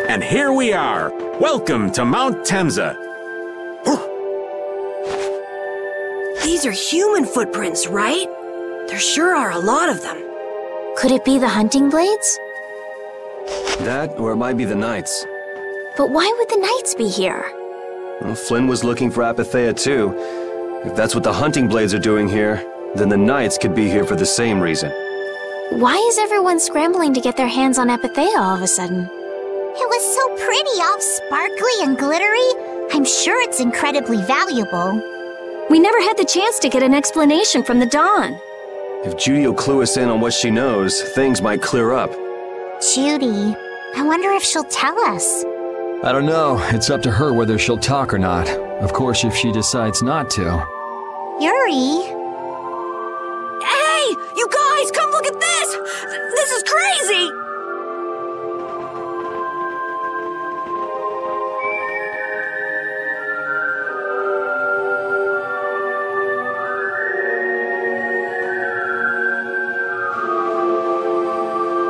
And here we are. Welcome to Mt.Temza. These are human footprints, right? There sure are a lot of them. Could it be the hunting blades? That, or it might be the Knights. But why would the Knights be here? Well, Flynn was looking for Apatheia too. If that's what the hunting blades are doing here, then the Knights could be here for the same reason. Why is everyone scrambling to get their hands on Apatheia all of a sudden? It was so pretty, all sparkly and glittery. I'm sure it's incredibly valuable. We never had the chance to get an explanation from the Dawn. If Judy will clue us in on what she knows, things might clear up. Judy, I wonder if she'll tell us. I don't know. It's up to her whether she'll talk or not. Of course, if she decides not to. Yuri? Hey! You guys, come look at this! This is crazy!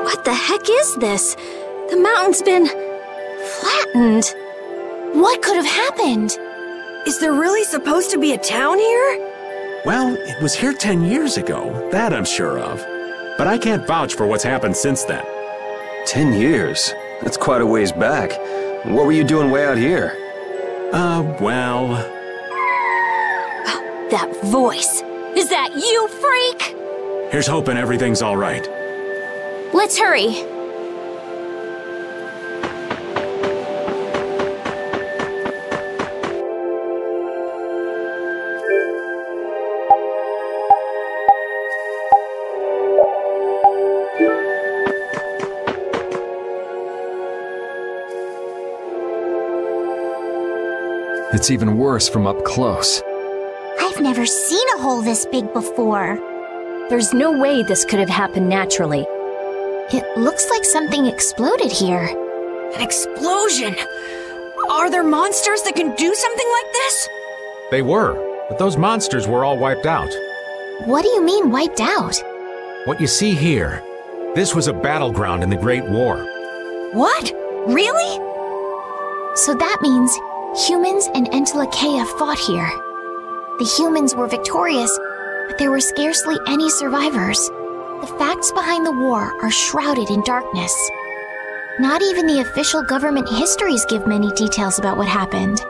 What the heck is this? The mountain's been flattened. What could have happened? Is there really supposed to be a town here? Well, it was here 10 years ago. That I'm sure of. But I can't vouch for what's happened since then. 10 years? That's quite a ways back. What were you doing way out here? Well... That voice! Is that you, freak? Here's hoping everything's all right. Let's hurry. It's even worse from up close. I've never seen a hole this big before. There's no way this could have happened naturally. It looks like something exploded here. An explosion! Are there monsters that can do something like this? They were, but those monsters were all wiped out. What do you mean, wiped out? What you see here, this was a battleground in the Great War. What? Really? So that means humans and Entelekea fought here. The humans were victorious, but there were scarcely any survivors. The facts behind the war are shrouded in darkness. Not even the official government histories give many details about what happened.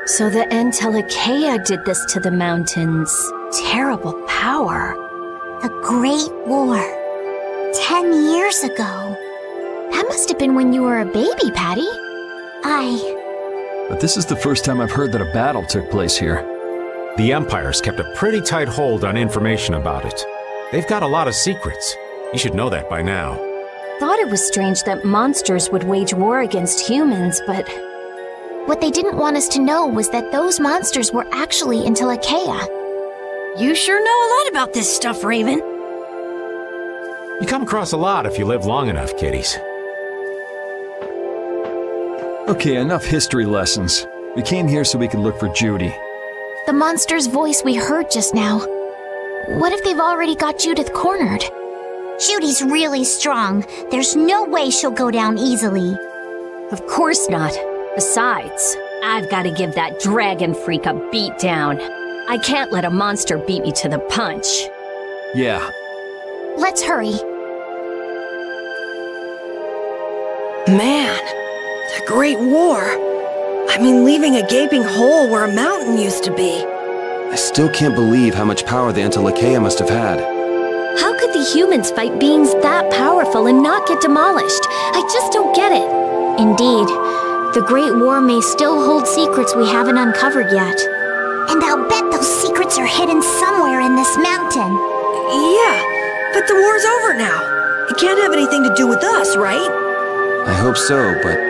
So the Entelekea did this to the mountains. Terrible power. The Great War. 10 years ago. That must have been when you were a baby, Patty. But this is the first time I've heard that a battle took place here. The Empire's kept a pretty tight hold on information about it. They've got a lot of secrets. You should know that by now. Thought it was strange that monsters would wage war against humans, but... What they didn't want us to know was that those monsters were actually Entelekea. You sure know a lot about this stuff, Raven. You come across a lot if you live long enough, kiddies. Okay, enough history lessons. We came here so we could look for Judy. The monster's voice we heard just now. What if they've already got Judith cornered? Judy's really strong. There's no way she'll go down easily. Of course not. Besides, I've got to give that dragon freak a beat down. I can't let a monster beat me to the punch. Yeah. Let's hurry. Man, the Great War. I mean, leaving a gaping hole where a mountain used to be. I still can't believe how much power the Entelekea must have had. How could the humans fight beings that powerful and not get demolished? I just don't get it. Indeed. The Great War may still hold secrets we haven't uncovered yet. And I'll bet those secrets are hidden somewhere in this mountain. Yeah, but the war's over now. It can't have anything to do with us, right? I hope so, but...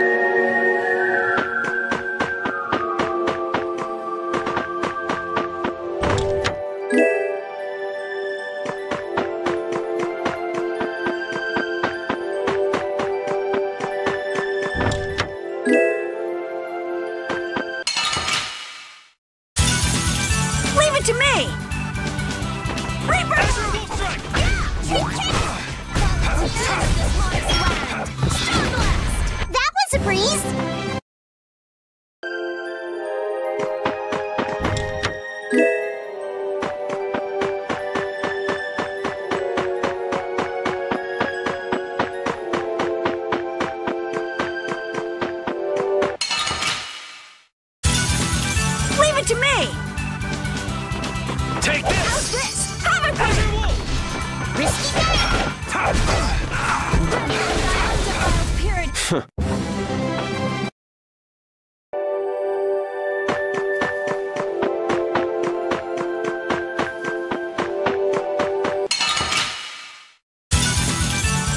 Leave it to me! That was a breeze! Leave it to me! Take this! How's this? Have it, Risky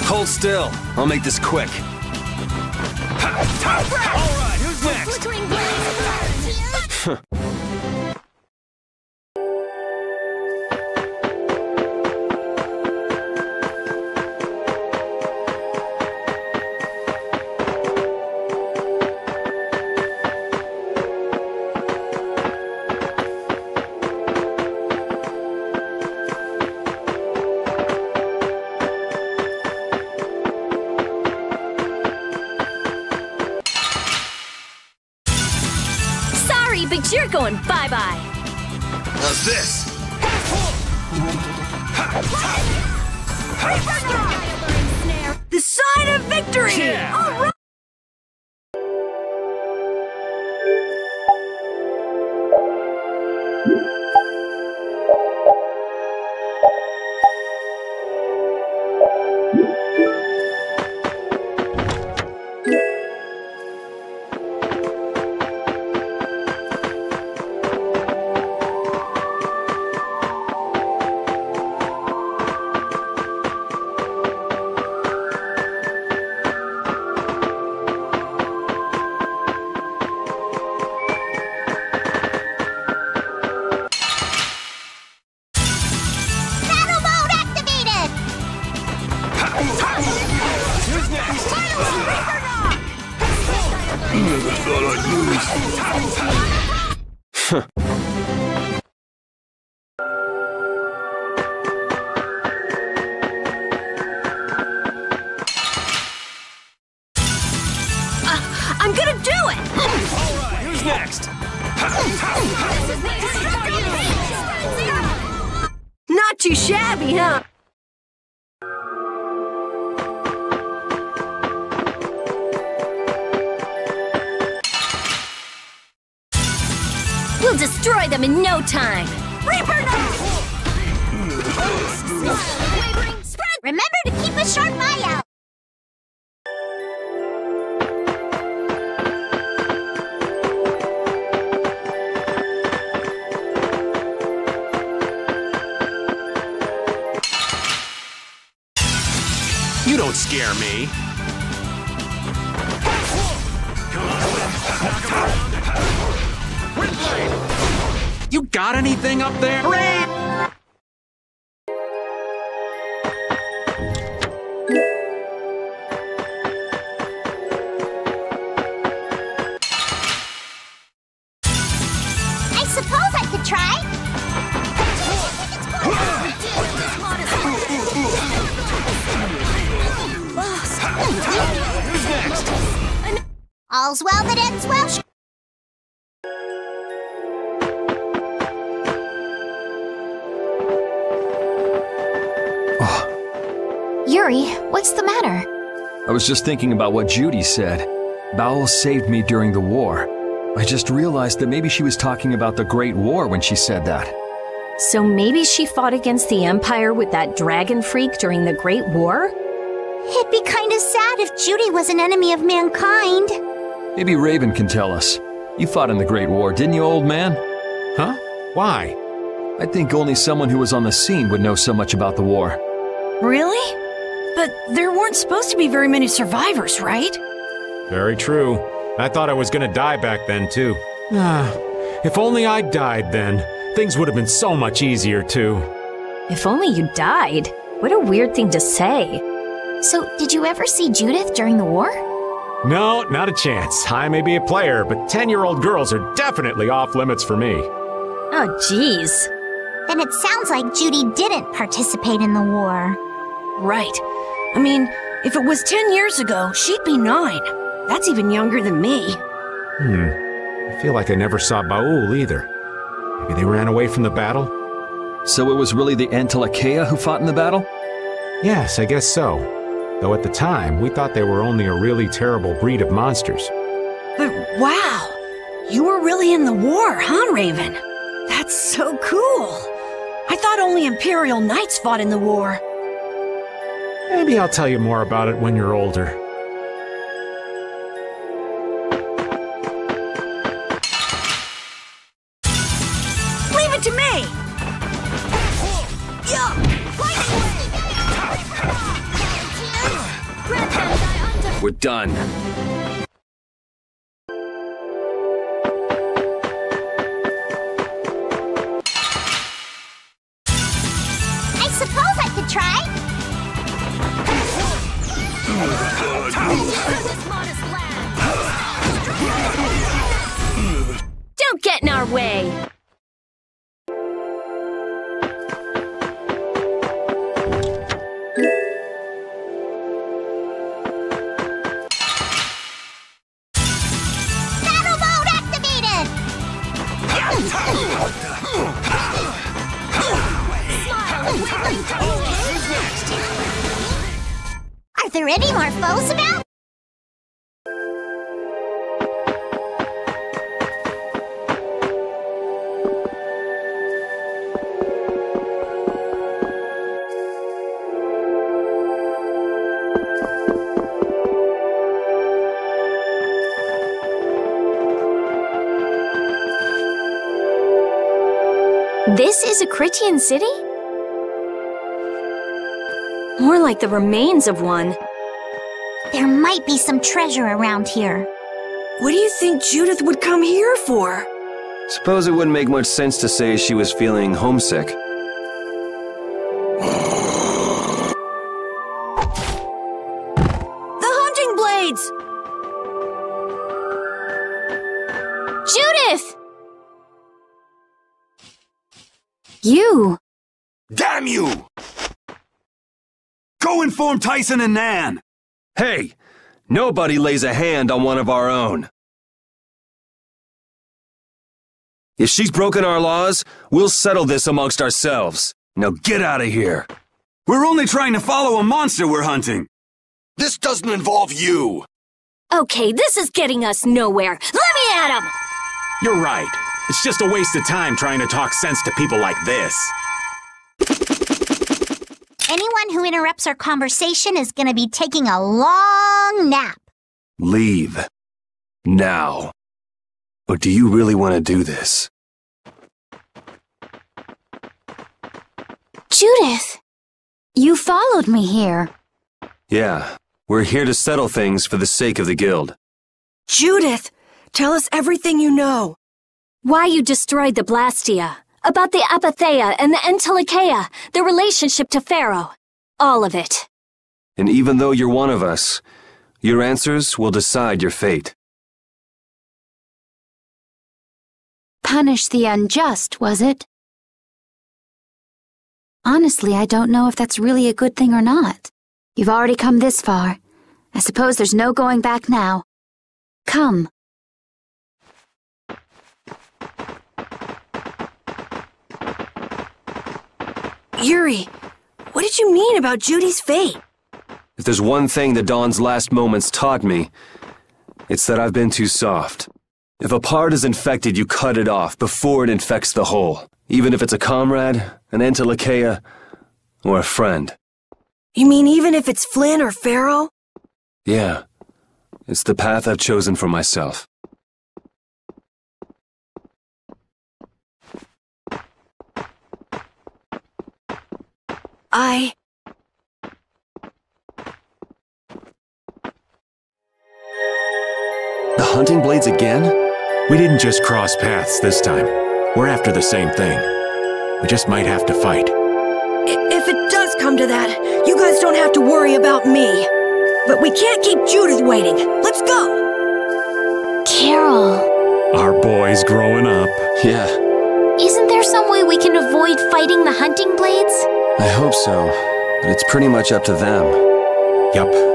Hold still. I'll make this quick. Alright, who's next? Flickering blaze burns. Sorry, but you're going bye-bye. How's this? The sign of victory! Yeah. All right. Battle mode activated! Who's next? Never thought I'd lose. I'm gonna do it! Alright, who's next? Not too shabby, huh? We'll destroy them in no time. Reaper Remember to keep a sharp eye out! You don't scare me. You got anything up there? I suppose I could try. Who's next? All's well that ends well. Yuri, what's the matter? I was just thinking about what Judy said. Bowel saved me during the war. I just realized that maybe she was talking about the Great War when she said that. So maybe she fought against the Empire with that dragon freak during the Great War? It'd be kind of sad if Judy was an enemy of mankind. Maybe Raven can tell us. You fought in the Great War, didn't you, old man? Huh? Why? I think only someone who was on the scene would know so much about the war. Really? But there weren't supposed to be very many survivors, right? Very true. I thought I was gonna die back then, too. If only I'd died then, things would have been so much easier, too. If only you died. What a weird thing to say. So, did you ever see Judith during the war? No, not a chance. I may be a player, but 10-year-old girls are definitely off limits for me. Oh, jeez. Then it sounds like Judy didn't participate in the war. Right. I mean, if it was 10 years ago, she'd be 9. That's even younger than me. I feel like I never saw Baul either. Maybe they ran away from the battle? So it was really the Antilochea who fought in the battle? Yes, I guess so. Though at the time, we thought they were only a really terrible breed of monsters. But wow! You were really in the war, huh, Raven? That's so cool! I thought only Imperial Knights fought in the war. Maybe I'll tell you more about it when you're older. Leave it to me! We're done. I suppose I could try. Don't get in our way! Battle mode activated! Are there any more foes about? This is a Critian city? More like the remains of one. There might be some treasure around here. What do you think Judith would come here for? Suppose it wouldn't make much sense to say she was feeling homesick. The hunting blades! Judith! You! Damn you! Go inform Tyson and Nan! Hey! Nobody lays a hand on one of our own. If she's broken our laws, we'll settle this amongst ourselves. Now get out of here. We're only trying to follow a monster we're hunting. This doesn't involve you. Okay, this is getting us nowhere. Let me at him! You're right. It's just a waste of time trying to talk sense to people like this. Anyone who interrupts our conversation is gonna be taking a long nap. Leave. Now. Or do you really want to do this? Judith! You followed me here. Yeah, we're here to settle things for the sake of the guild. Judith! Tell us everything you know. Why you destroyed the Blastia. About the Apatheia and the Antilochea. The relationship to Pharaoh. All of it. And even though you're one of us, your answers will decide your fate. Punish the unjust, was it? Honestly, I don't know if that's really a good thing or not. You've already come this far. I suppose there's no going back now. Come. Yuri, what did you mean about Judy's fate? If there's one thing the Dawn's last moments taught me, it's that I've been too soft. If a part is infected, you cut it off before it infects the whole. Even if it's a comrade, an Entelekea, or a friend. You mean even if it's Flynn or Pharaoh? Yeah. It's the path I've chosen for myself. The hunting blades again? We didn't just cross paths this time. We're after the same thing. We just might have to fight. If it does come to that, you guys don't have to worry about me. But we can't keep Judith waiting. Let's go! Carol. Our boy's growing up. Yeah. Isn't there some way we can avoid fighting the hunting blades? I hope so, but it's pretty much up to them. Yup.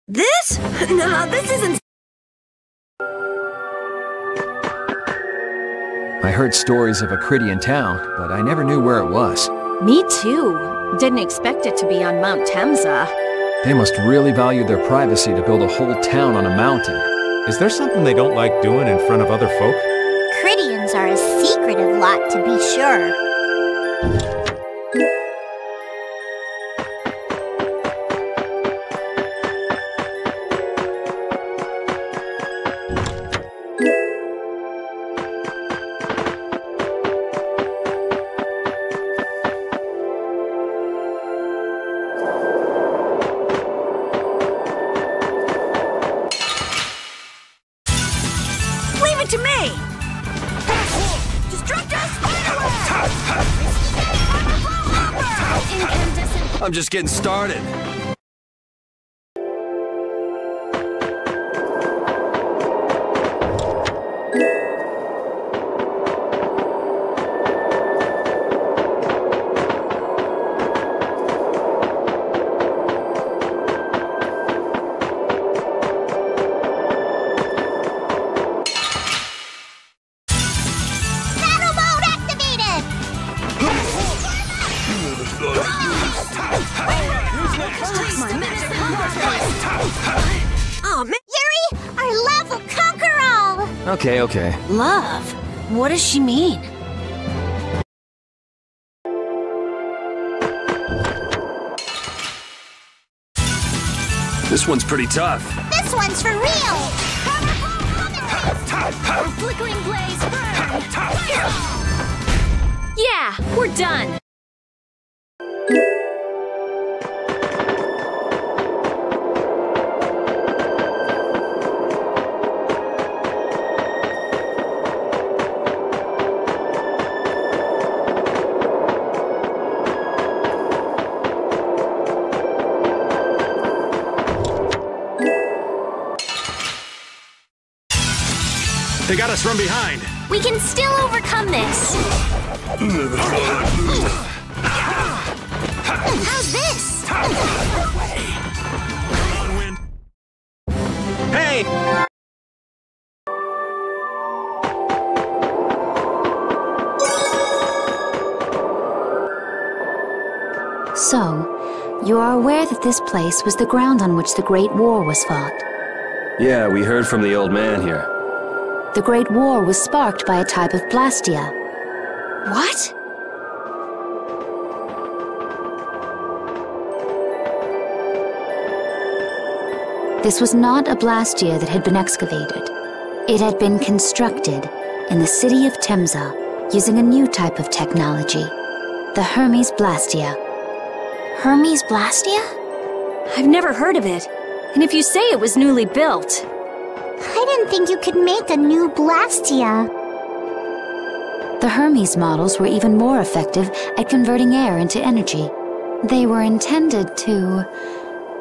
This? Nah, this isn't... I heard stories of a Cridian town, but I never knew where it was. Me too. Didn't expect it to be on Mt.Temza. They must really value their privacy to build a whole town on a mountain. Is there something they don't like doing in front of other folk? Cridians are a secretive lot, to be sure. To me! Destructor Spiderweb! I'm just getting started. Oh, man. Yuri, our love will conquer all! Okay. Love? What does she mean? This one's pretty tough. This one's for real! Flickering blaze burn! Yeah, we're done! They got us from behind. We can still overcome this. How's this? Hey! So, you are aware that this place was the ground on which the Great War was fought? Yeah, we heard from the old man here. The Great War was sparked by a type of blastia. What? This was not a blastia that had been excavated. It had been constructed in the city of Temza using a new type of technology, the Hermes Blastia. Hermes Blastia? I've never heard of it. And if you say it was newly built... I didn't think you could make a new Blastia. The Hermes models were even more effective at converting air into energy. They were intended to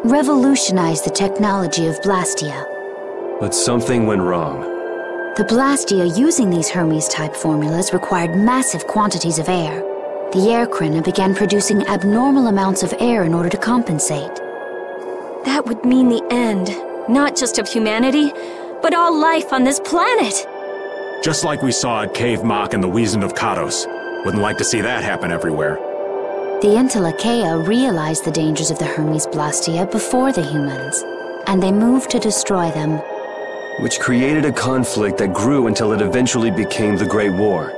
revolutionize the technology of Blastia. But something went wrong. The Blastia using these Hermes-type formulas required massive quantities of air. The Airkrina began producing abnormal amounts of air in order to compensate. That would mean the end, not just of humanity, but all life on this planet. Just like we saw at Cave Mach and the Wiesen of Kados. Wouldn't like to see that happen everywhere. The Entelekea realized the dangers of the Hermes Blastia before the humans, and they moved to destroy them. Which created a conflict that grew until it eventually became the Great War.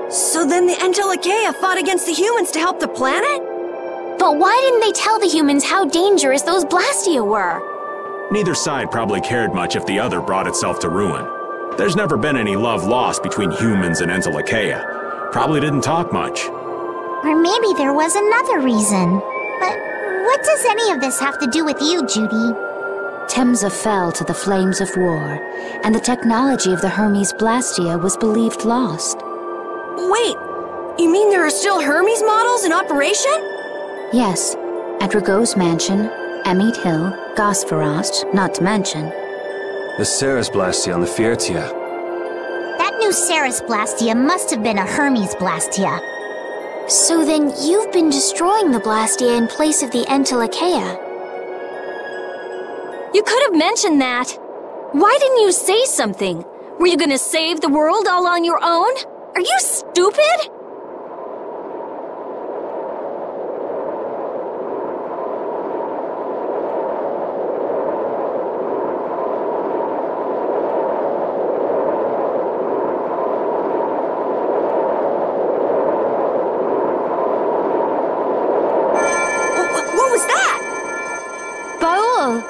So then the Entelekea fought against the humans to help the planet? But why didn't they tell the humans how dangerous those Blastia were? Neither side probably cared much if the other brought itself to ruin. There's never been any love lost between humans and Entelekea. Probably didn't talk much. Or maybe there was another reason. But what does any of this have to do with you, Judy? Temza fell to the flames of war, and the technology of the Hermes Blastia was believed lost. Wait, you mean there are still Hermes models in operation? Yes, at Rago's mansion, Emmet Hill, Gosferost, not to mention. The Ceres Blastia on the Fiertia. That new Ceres Blastia must have been a Hermes Blastia. So then you've been destroying the Blastia in place of the Entelekea. You could have mentioned that. Why didn't you say something? Were you gonna save the world all on your own? Are you stupid? What was that? Baul!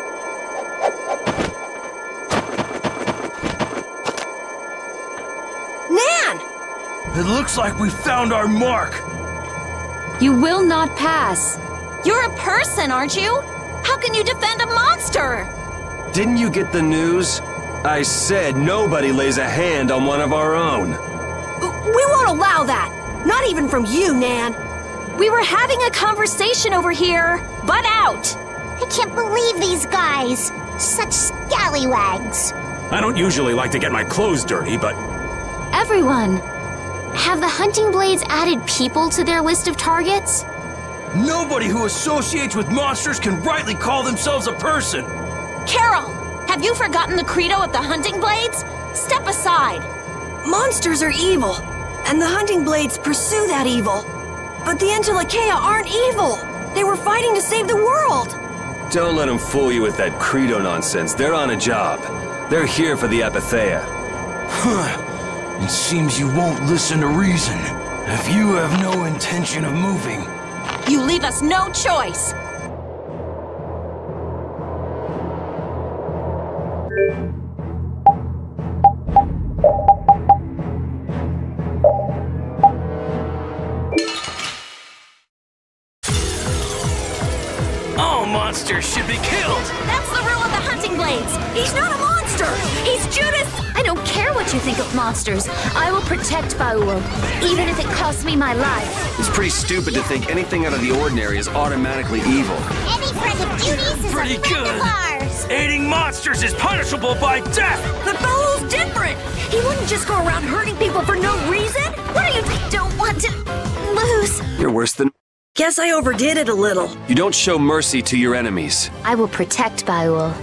It looks like we found our mark. You will not pass. You're a person, aren't you? How can you defend a monster? Didn't you get the news? I said nobody lays a hand on one of our own. We won't allow that. Not even from you, Nan. We were having a conversation over here. Butt out. I can't believe these guys. Such scallywags. I don't usually like to get my clothes dirty, but... Everyone, have the hunting blades added people to their list of targets? Nobody who associates with monsters can rightly call themselves a person. Carol, have you forgotten the credo of the hunting blades? Step aside. Monsters are evil, and the hunting blades pursue that evil. But the Entelekea aren't evil. They were fighting to save the world. Don't let them fool you with that credo nonsense. They're on a job. They're here for the Apatheia. It seems you won't listen to reason. If you have no intention of moving... You leave us no choice. All monsters should be killed! That's the rule of the hunting blades. He's not a monster. He's Judas. I don't care what you think of monsters. I will protect Baul, even if it costs me my life. It's pretty stupid to think anything out of the ordinary is automatically evil. Any friend of Judy's is Pretty a friend good. of ours. Aiding monsters is punishable by death! But Baul's different. He wouldn't just go around hurting people for no reason. What do you don't want to lose? You're worse than... Guess I overdid it a little. You don't show mercy to your enemies. I will protect Baul.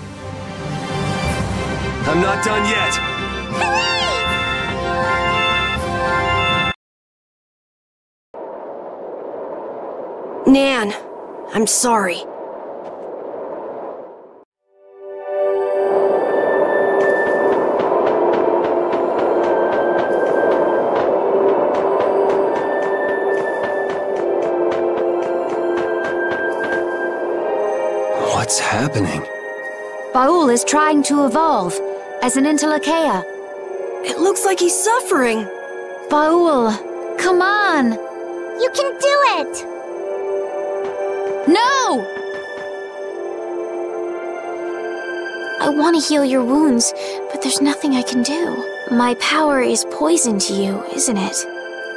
I'm not done yet. Nan, I'm sorry. What's happening? Baul is trying to evolve as an Entelekea. It looks like he's suffering. Baul, come on! You can do it! No! I want to heal your wounds, but there's nothing I can do. My power is poison to you, isn't it?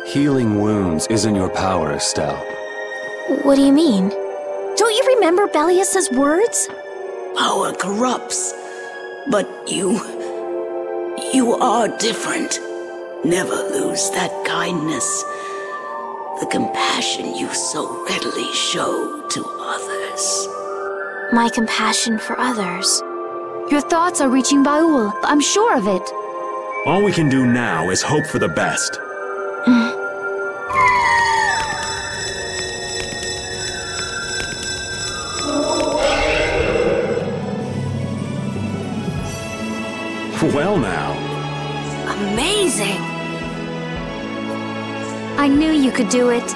Healing wounds isn't your power, Estelle. What do you mean? Don't you remember Bellius's words? Power corrupts, but you are different. Never lose that kindness, the compassion you so readily show to others. My compassion for others. Your thoughts are reaching Baul. I'm sure of it. All we can do now is hope for the best. Well now. Amazing! I knew you could do it.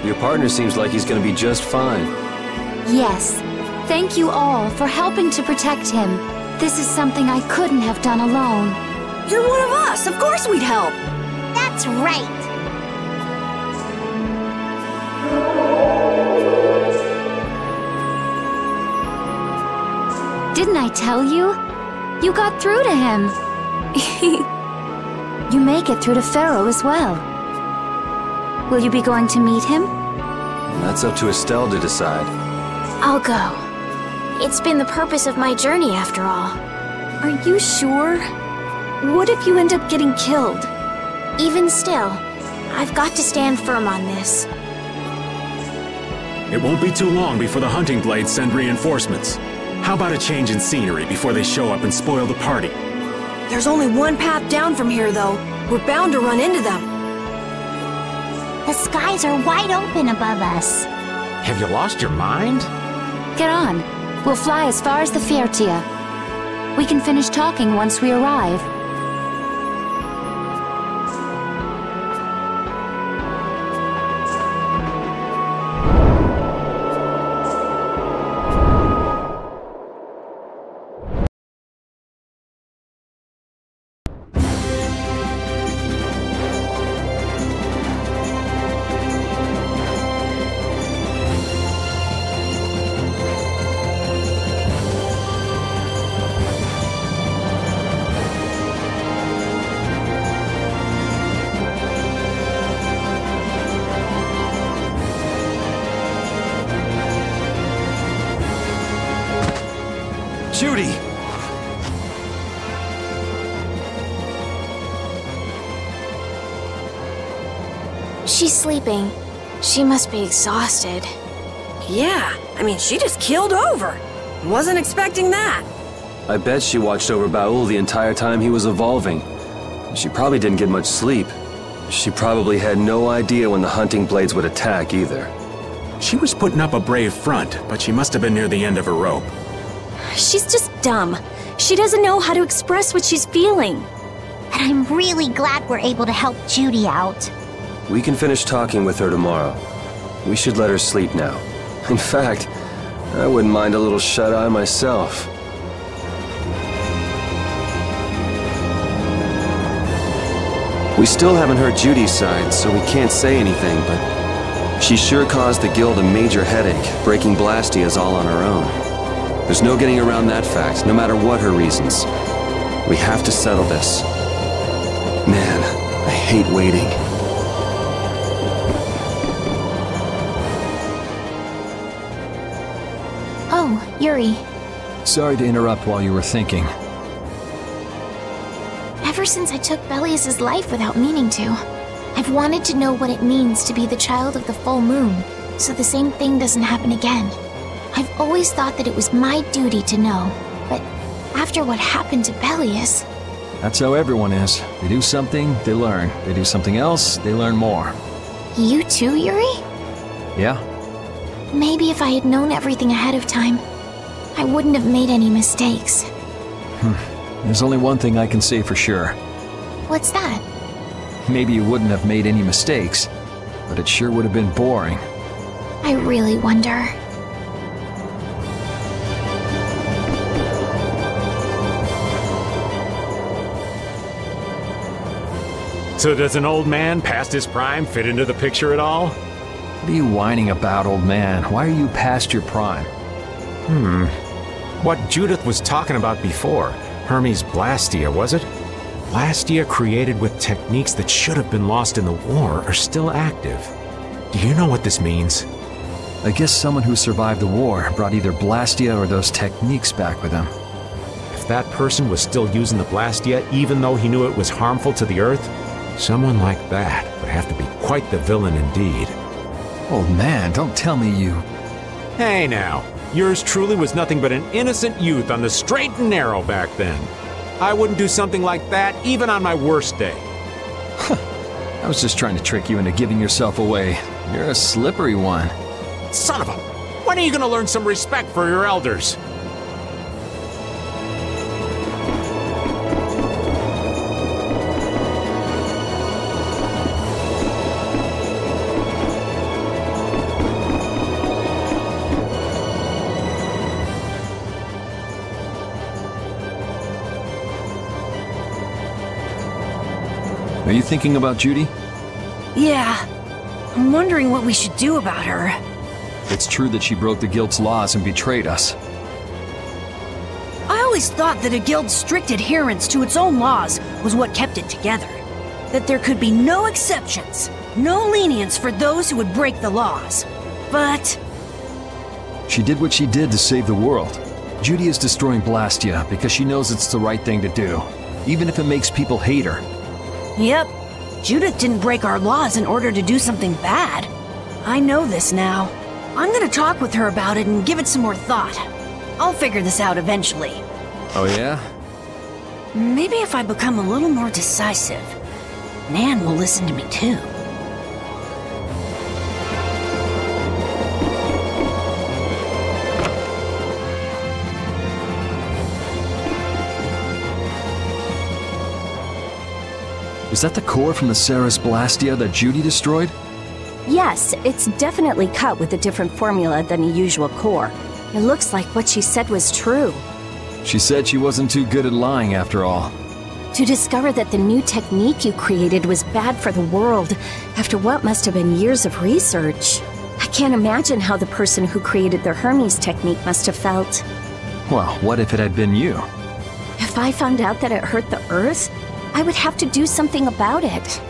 Your partner seems like he's gonna be just fine. Yes. Thank you all for helping to protect him. This is something I couldn't have done alone. You're one of us! Of course we'd help! That's right! Didn't I tell you? You got through to him. You make it through to Pharaoh as well. Will you be going to meet him? That's up to Estelle to decide. I'll go. It's been the purpose of my journey after all. Are you sure? What if you end up getting killed? Even still, I've got to stand firm on this. It won't be too long before the hunting blades send reinforcements. How about a change in scenery before they show up and spoil the party? There's only one path down from here, though. We're bound to run into them. The skies are wide open above us. Have you lost your mind? Get on. We'll fly as far as the Fiertia. We can finish talking once we arrive. Judy! She's sleeping. She must be exhausted. Yeah, I mean, she just keeled over. Wasn't expecting that. I bet she watched over Baul the entire time he was evolving. She probably didn't get much sleep. She probably had no idea when the hunting blades would attack either. She was putting up a brave front, but she must have been near the end of her rope. She's just dumb. She doesn't know how to express what she's feeling. And I'm really glad we're able to help Judy out. We can finish talking with her tomorrow. We should let her sleep now. In fact, I wouldn't mind a little shut-eye myself. We still haven't heard Judy's side, so we can't say anything, but she sure caused the guild a major headache, breaking Blastias all on her own. There's no getting around that fact, no matter what her reasons. We have to settle this. Man, I hate waiting. Oh, Yuri. Sorry to interrupt while you were thinking. Ever since I took Bellius's life without meaning to, I've wanted to know what it means to be the child of the full moon, so the same thing doesn't happen again. I've always thought that it was my duty to know, but after what happened to Bellius... That's how everyone is. They do something, they learn. They do something else, they learn more. You too, Yuri? Yeah? Maybe if I had known everything ahead of time, I wouldn't have made any mistakes. There's only one thing I can say for sure. What's that? Maybe you wouldn't have made any mistakes, but it sure would have been boring. I really wonder... So does an old man past his prime fit into the picture at all? What are you whining about, old man? Why are you past your prime? What Judith was talking about before, Hermes Blastia, was it? Blastia created with techniques that should have been lost in the war are still active. Do you know what this means? I guess someone who survived the war brought either Blastia or those techniques back with him. If that person was still using the Blastia even though he knew it was harmful to the Earth, someone like that would have to be quite the villain indeed. Old man, don't tell me you... Hey now, yours truly was nothing but an innocent youth on the straight and narrow back then. I wouldn't do something like that even on my worst day. I was just trying to trick you into giving yourself away. You're a slippery one. Son of a... When are you gonna learn some respect for your elders? Are you thinking about Judy? Yeah. I'm wondering what we should do about her. It's true that she broke the Guild's laws and betrayed us. I always thought that a guild's strict adherence to its own laws was what kept it together. That there could be no exceptions, no lenience for those who would break the laws. But... She did what she did to save the world. Judy is destroying Blastia because she knows it's the right thing to do, even if it makes people hate her. Yep. Judith didn't break our laws in order to do something bad. I know this now. I'm gonna talk with her about it and give it some more thought. I'll figure this out eventually. Oh yeah? Maybe if I become a little more decisive, Nan will listen to me too. Is that the core from the Ceres Blastia that Judy destroyed? Yes, it's definitely cut with a different formula than a usual core. It looks like what she said was true. She said she wasn't too good at lying after all. To discover that the new technique you created was bad for the world after what must have been years of research. I can't imagine how the person who created the Hermes technique must have felt. Well, what if it had been you? If I found out that it hurt the Earth, I would have to do something about it.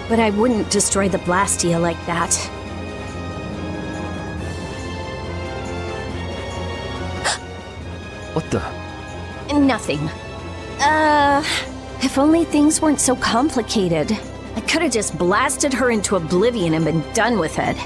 But I wouldn't destroy the Blastia like that. What the? Nothing. If only things weren't so complicated. I could have just blasted her into oblivion and been done with it.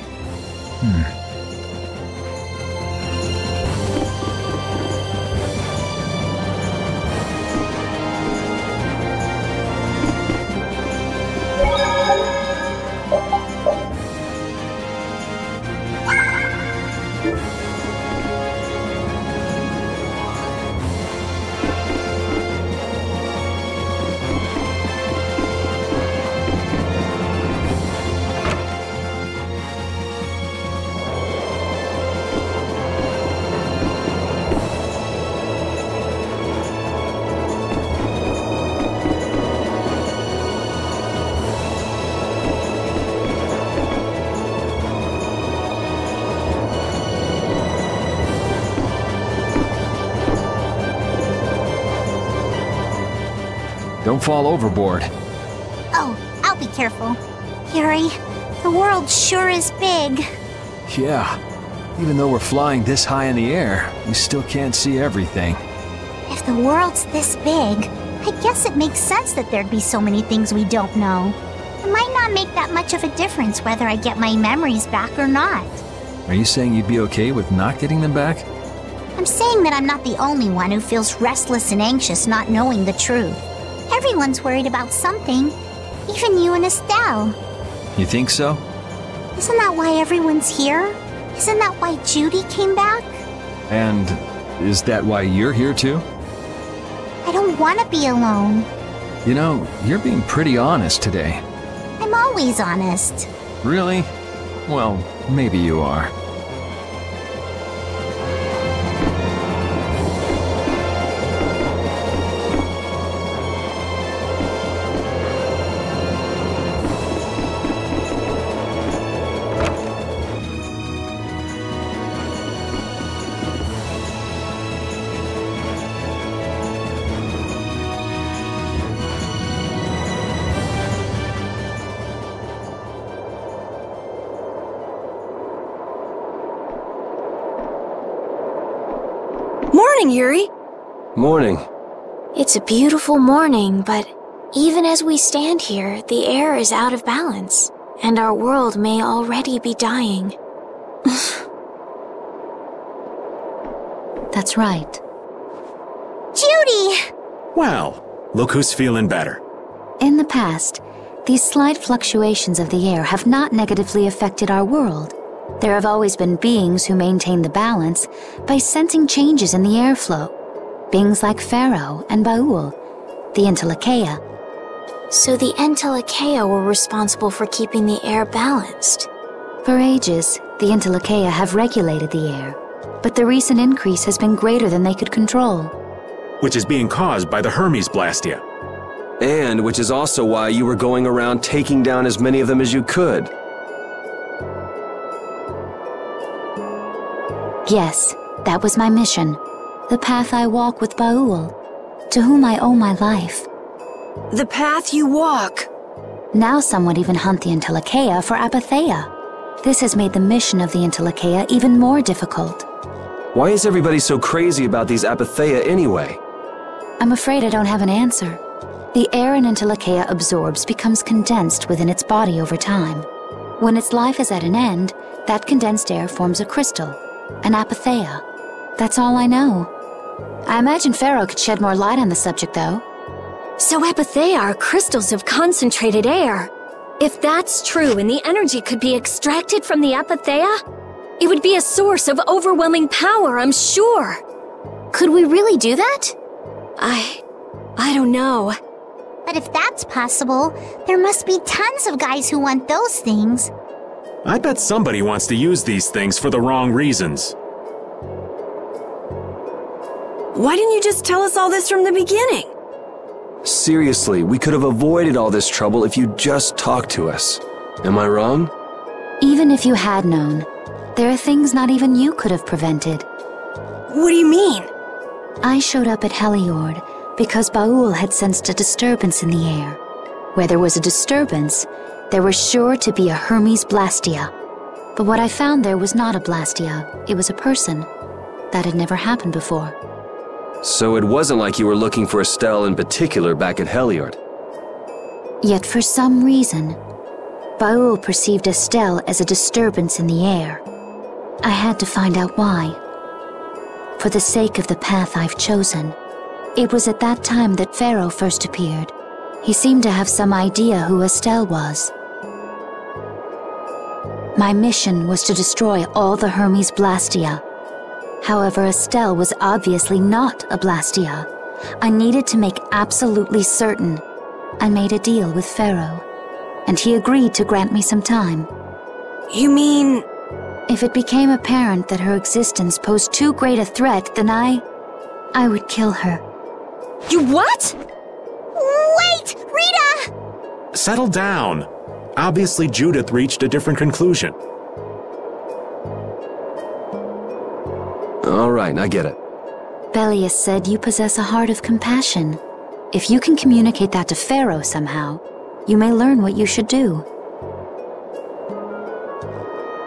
Don't fall overboard. Oh, I'll be careful. Yuri, the world sure is big. Yeah. Even though we're flying this high in the air, we still can't see everything. If the world's this big, I guess it makes sense that there'd be so many things we don't know. It might not make that much of a difference whether I get my memories back or not. Are you saying you'd be okay with not getting them back? I'm saying that I'm not the only one who feels restless and anxious not knowing the truth. Everyone's worried about something, even you and Estelle. You think so? Isn't that why everyone's here? Isn't that why Judy came back? And is that why you're here too? I don't want to be alone. You know, you're being pretty honest today. I'm always honest. Really? Well, maybe you are. morning, Yuri. Morning. It's a beautiful morning, but even as we stand here, the air is out of balance, and our world may already be dying. That's right. Judy! Well, look who's feeling better. In the past, these slight fluctuations of the air have not negatively affected our world. There have always been beings who maintain the balance by sensing changes in the airflow. Beings like Pharaoh and Baul, the Entelekea. So the Entelekea were responsible for keeping the air balanced. For ages, the Entelekea have regulated the air, but the recent increase has been greater than they could control. Which is being caused by the Hermes Blastia. And which is also why you were going around taking down as many of them as you could. Yes, that was my mission. The path I walk with Baul, to whom I owe my life. The path you walk. Now some would even hunt the Entelekea for Apatheia. This has made the mission of the Entelekea even more difficult. Why is everybody so crazy about these Apatheia anyway? I'm afraid I don't have an answer. The air an Entelekea absorbs becomes condensed within its body over time. When its life is at an end, that condensed air forms a crystal, an Apatheia. That's all I know. I imagine Pharaoh could shed more light on the subject, though. So Apatheia are crystals of concentrated air. If that's true and the energy could be extracted from the Apatheia, it would be a source of overwhelming power, I'm sure. Could we really do that? I don't know. But if that's possible, there must be tons of guys who want those things. I bet somebody wants to use these things for the wrong reasons. Why didn't you just tell us all this from the beginning? Seriously, we could have avoided all this trouble if you just talked to us. Am I wrong? Even if you had known, there are things not even you could have prevented. What do you mean? I showed up at Heliord because Baul had sensed a disturbance in the air. Where there was a disturbance, there was sure to be a Hermes Blastia. But what I found there was not a Blastia, it was a person. That had never happened before. So it wasn't like you were looking for Estelle in particular back at Heliord. Yet for some reason, Baul perceived Estelle as a disturbance in the air. I had to find out why. For the sake of the path I've chosen. It was at that time that Pharaoh first appeared. He seemed to have some idea who Estelle was. My mission was to destroy all the Hermes Blastia. However, Estelle was obviously not a Blastia. I needed to make absolutely certain. I made a deal with Pharaoh, and he agreed to grant me some time. You mean... If it became apparent that her existence posed too great a threat, then I would kill her. You what? Wait! Rita! Settle down. Obviously, Judith reached a different conclusion. All right, I get it. Belius said you possess a heart of compassion. If you can communicate that to Pharaoh somehow, you may learn what you should do.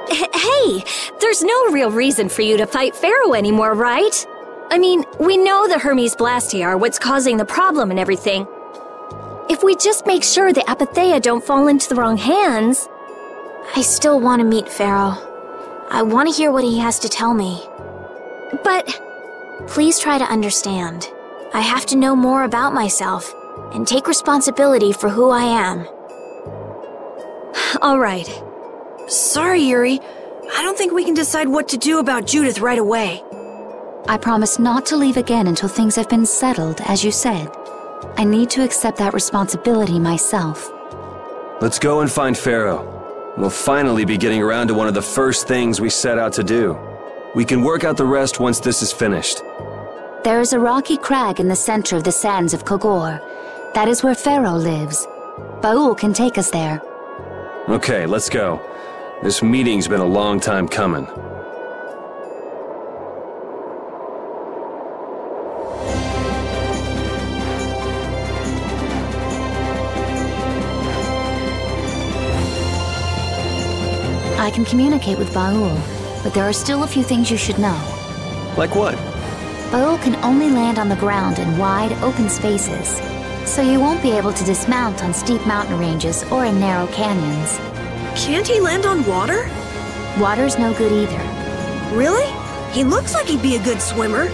Hey, there's no real reason for you to fight Pharaoh anymore, right? I mean, we know the Hermes Blastia are what's causing the problem and everything. If we just make sure the Apatheia don't fall into the wrong hands... I still want to meet Pharaoh. I want to hear what he has to tell me. But... Please try to understand. I have to know more about myself, and take responsibility for who I am. All right. Sorry, Yuri. I don't think we can decide what to do about Judith right away. I promise not to leave again until things have been settled, as you said. I need to accept that responsibility myself. Let's go and find Pharaoh. We'll finally be getting around to one of the first things we set out to do. We can work out the rest once this is finished. There is a rocky crag in the center of the sands of Kogor. That is where Pharaoh lives. Baul can take us there. Okay, let's go. This meeting's been a long time coming. I can communicate with Baul, but there are still a few things you should know. Like what? Baul can only land on the ground in wide, open spaces, so you won't be able to dismount on steep mountain ranges or in narrow canyons. Can't he land on water? Water's no good either. Really? He looks like he'd be a good swimmer.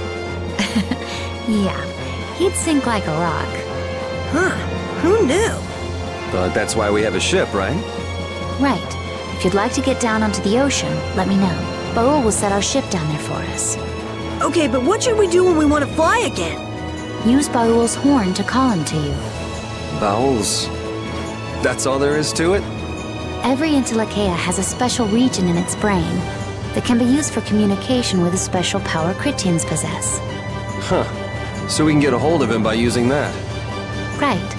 Yeah, he'd sink like a rock. Huh, who knew? But that's why we have a ship, right? Right. If you'd like to get down onto the ocean, let me know. Baul will set our ship down there for us. Okay, but what should we do when we want to fly again? Use Baul's horn to call him to you. Baul's... that's all there is to it? Every Intellicheia has a special region in its brain that can be used for communication with a special power Critians possess. Huh. So we can get a hold of him by using that. Right.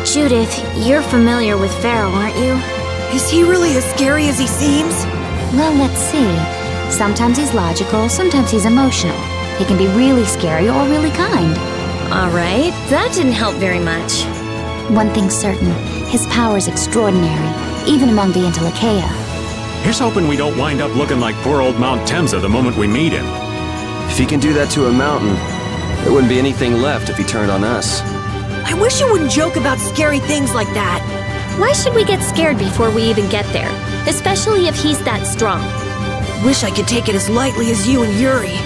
Judith, you're familiar with Pharaoh, aren't you? Is he really as scary as he seems? Well, let's see. Sometimes he's logical, sometimes he's emotional. He can be really scary or really kind. Alright, that didn't help very much. One thing's certain, his power's extraordinary, even among the Intellicheia. Here's hoping we don't wind up looking like poor old Mt.Temza the moment we meet him. If he can do that to a mountain, there wouldn't be anything left if he turned on us. I wish you wouldn't joke about scary things like that. Why should we get scared before we even get there? Especially if he's that strong. Wish I could take it as lightly as you and Yuri.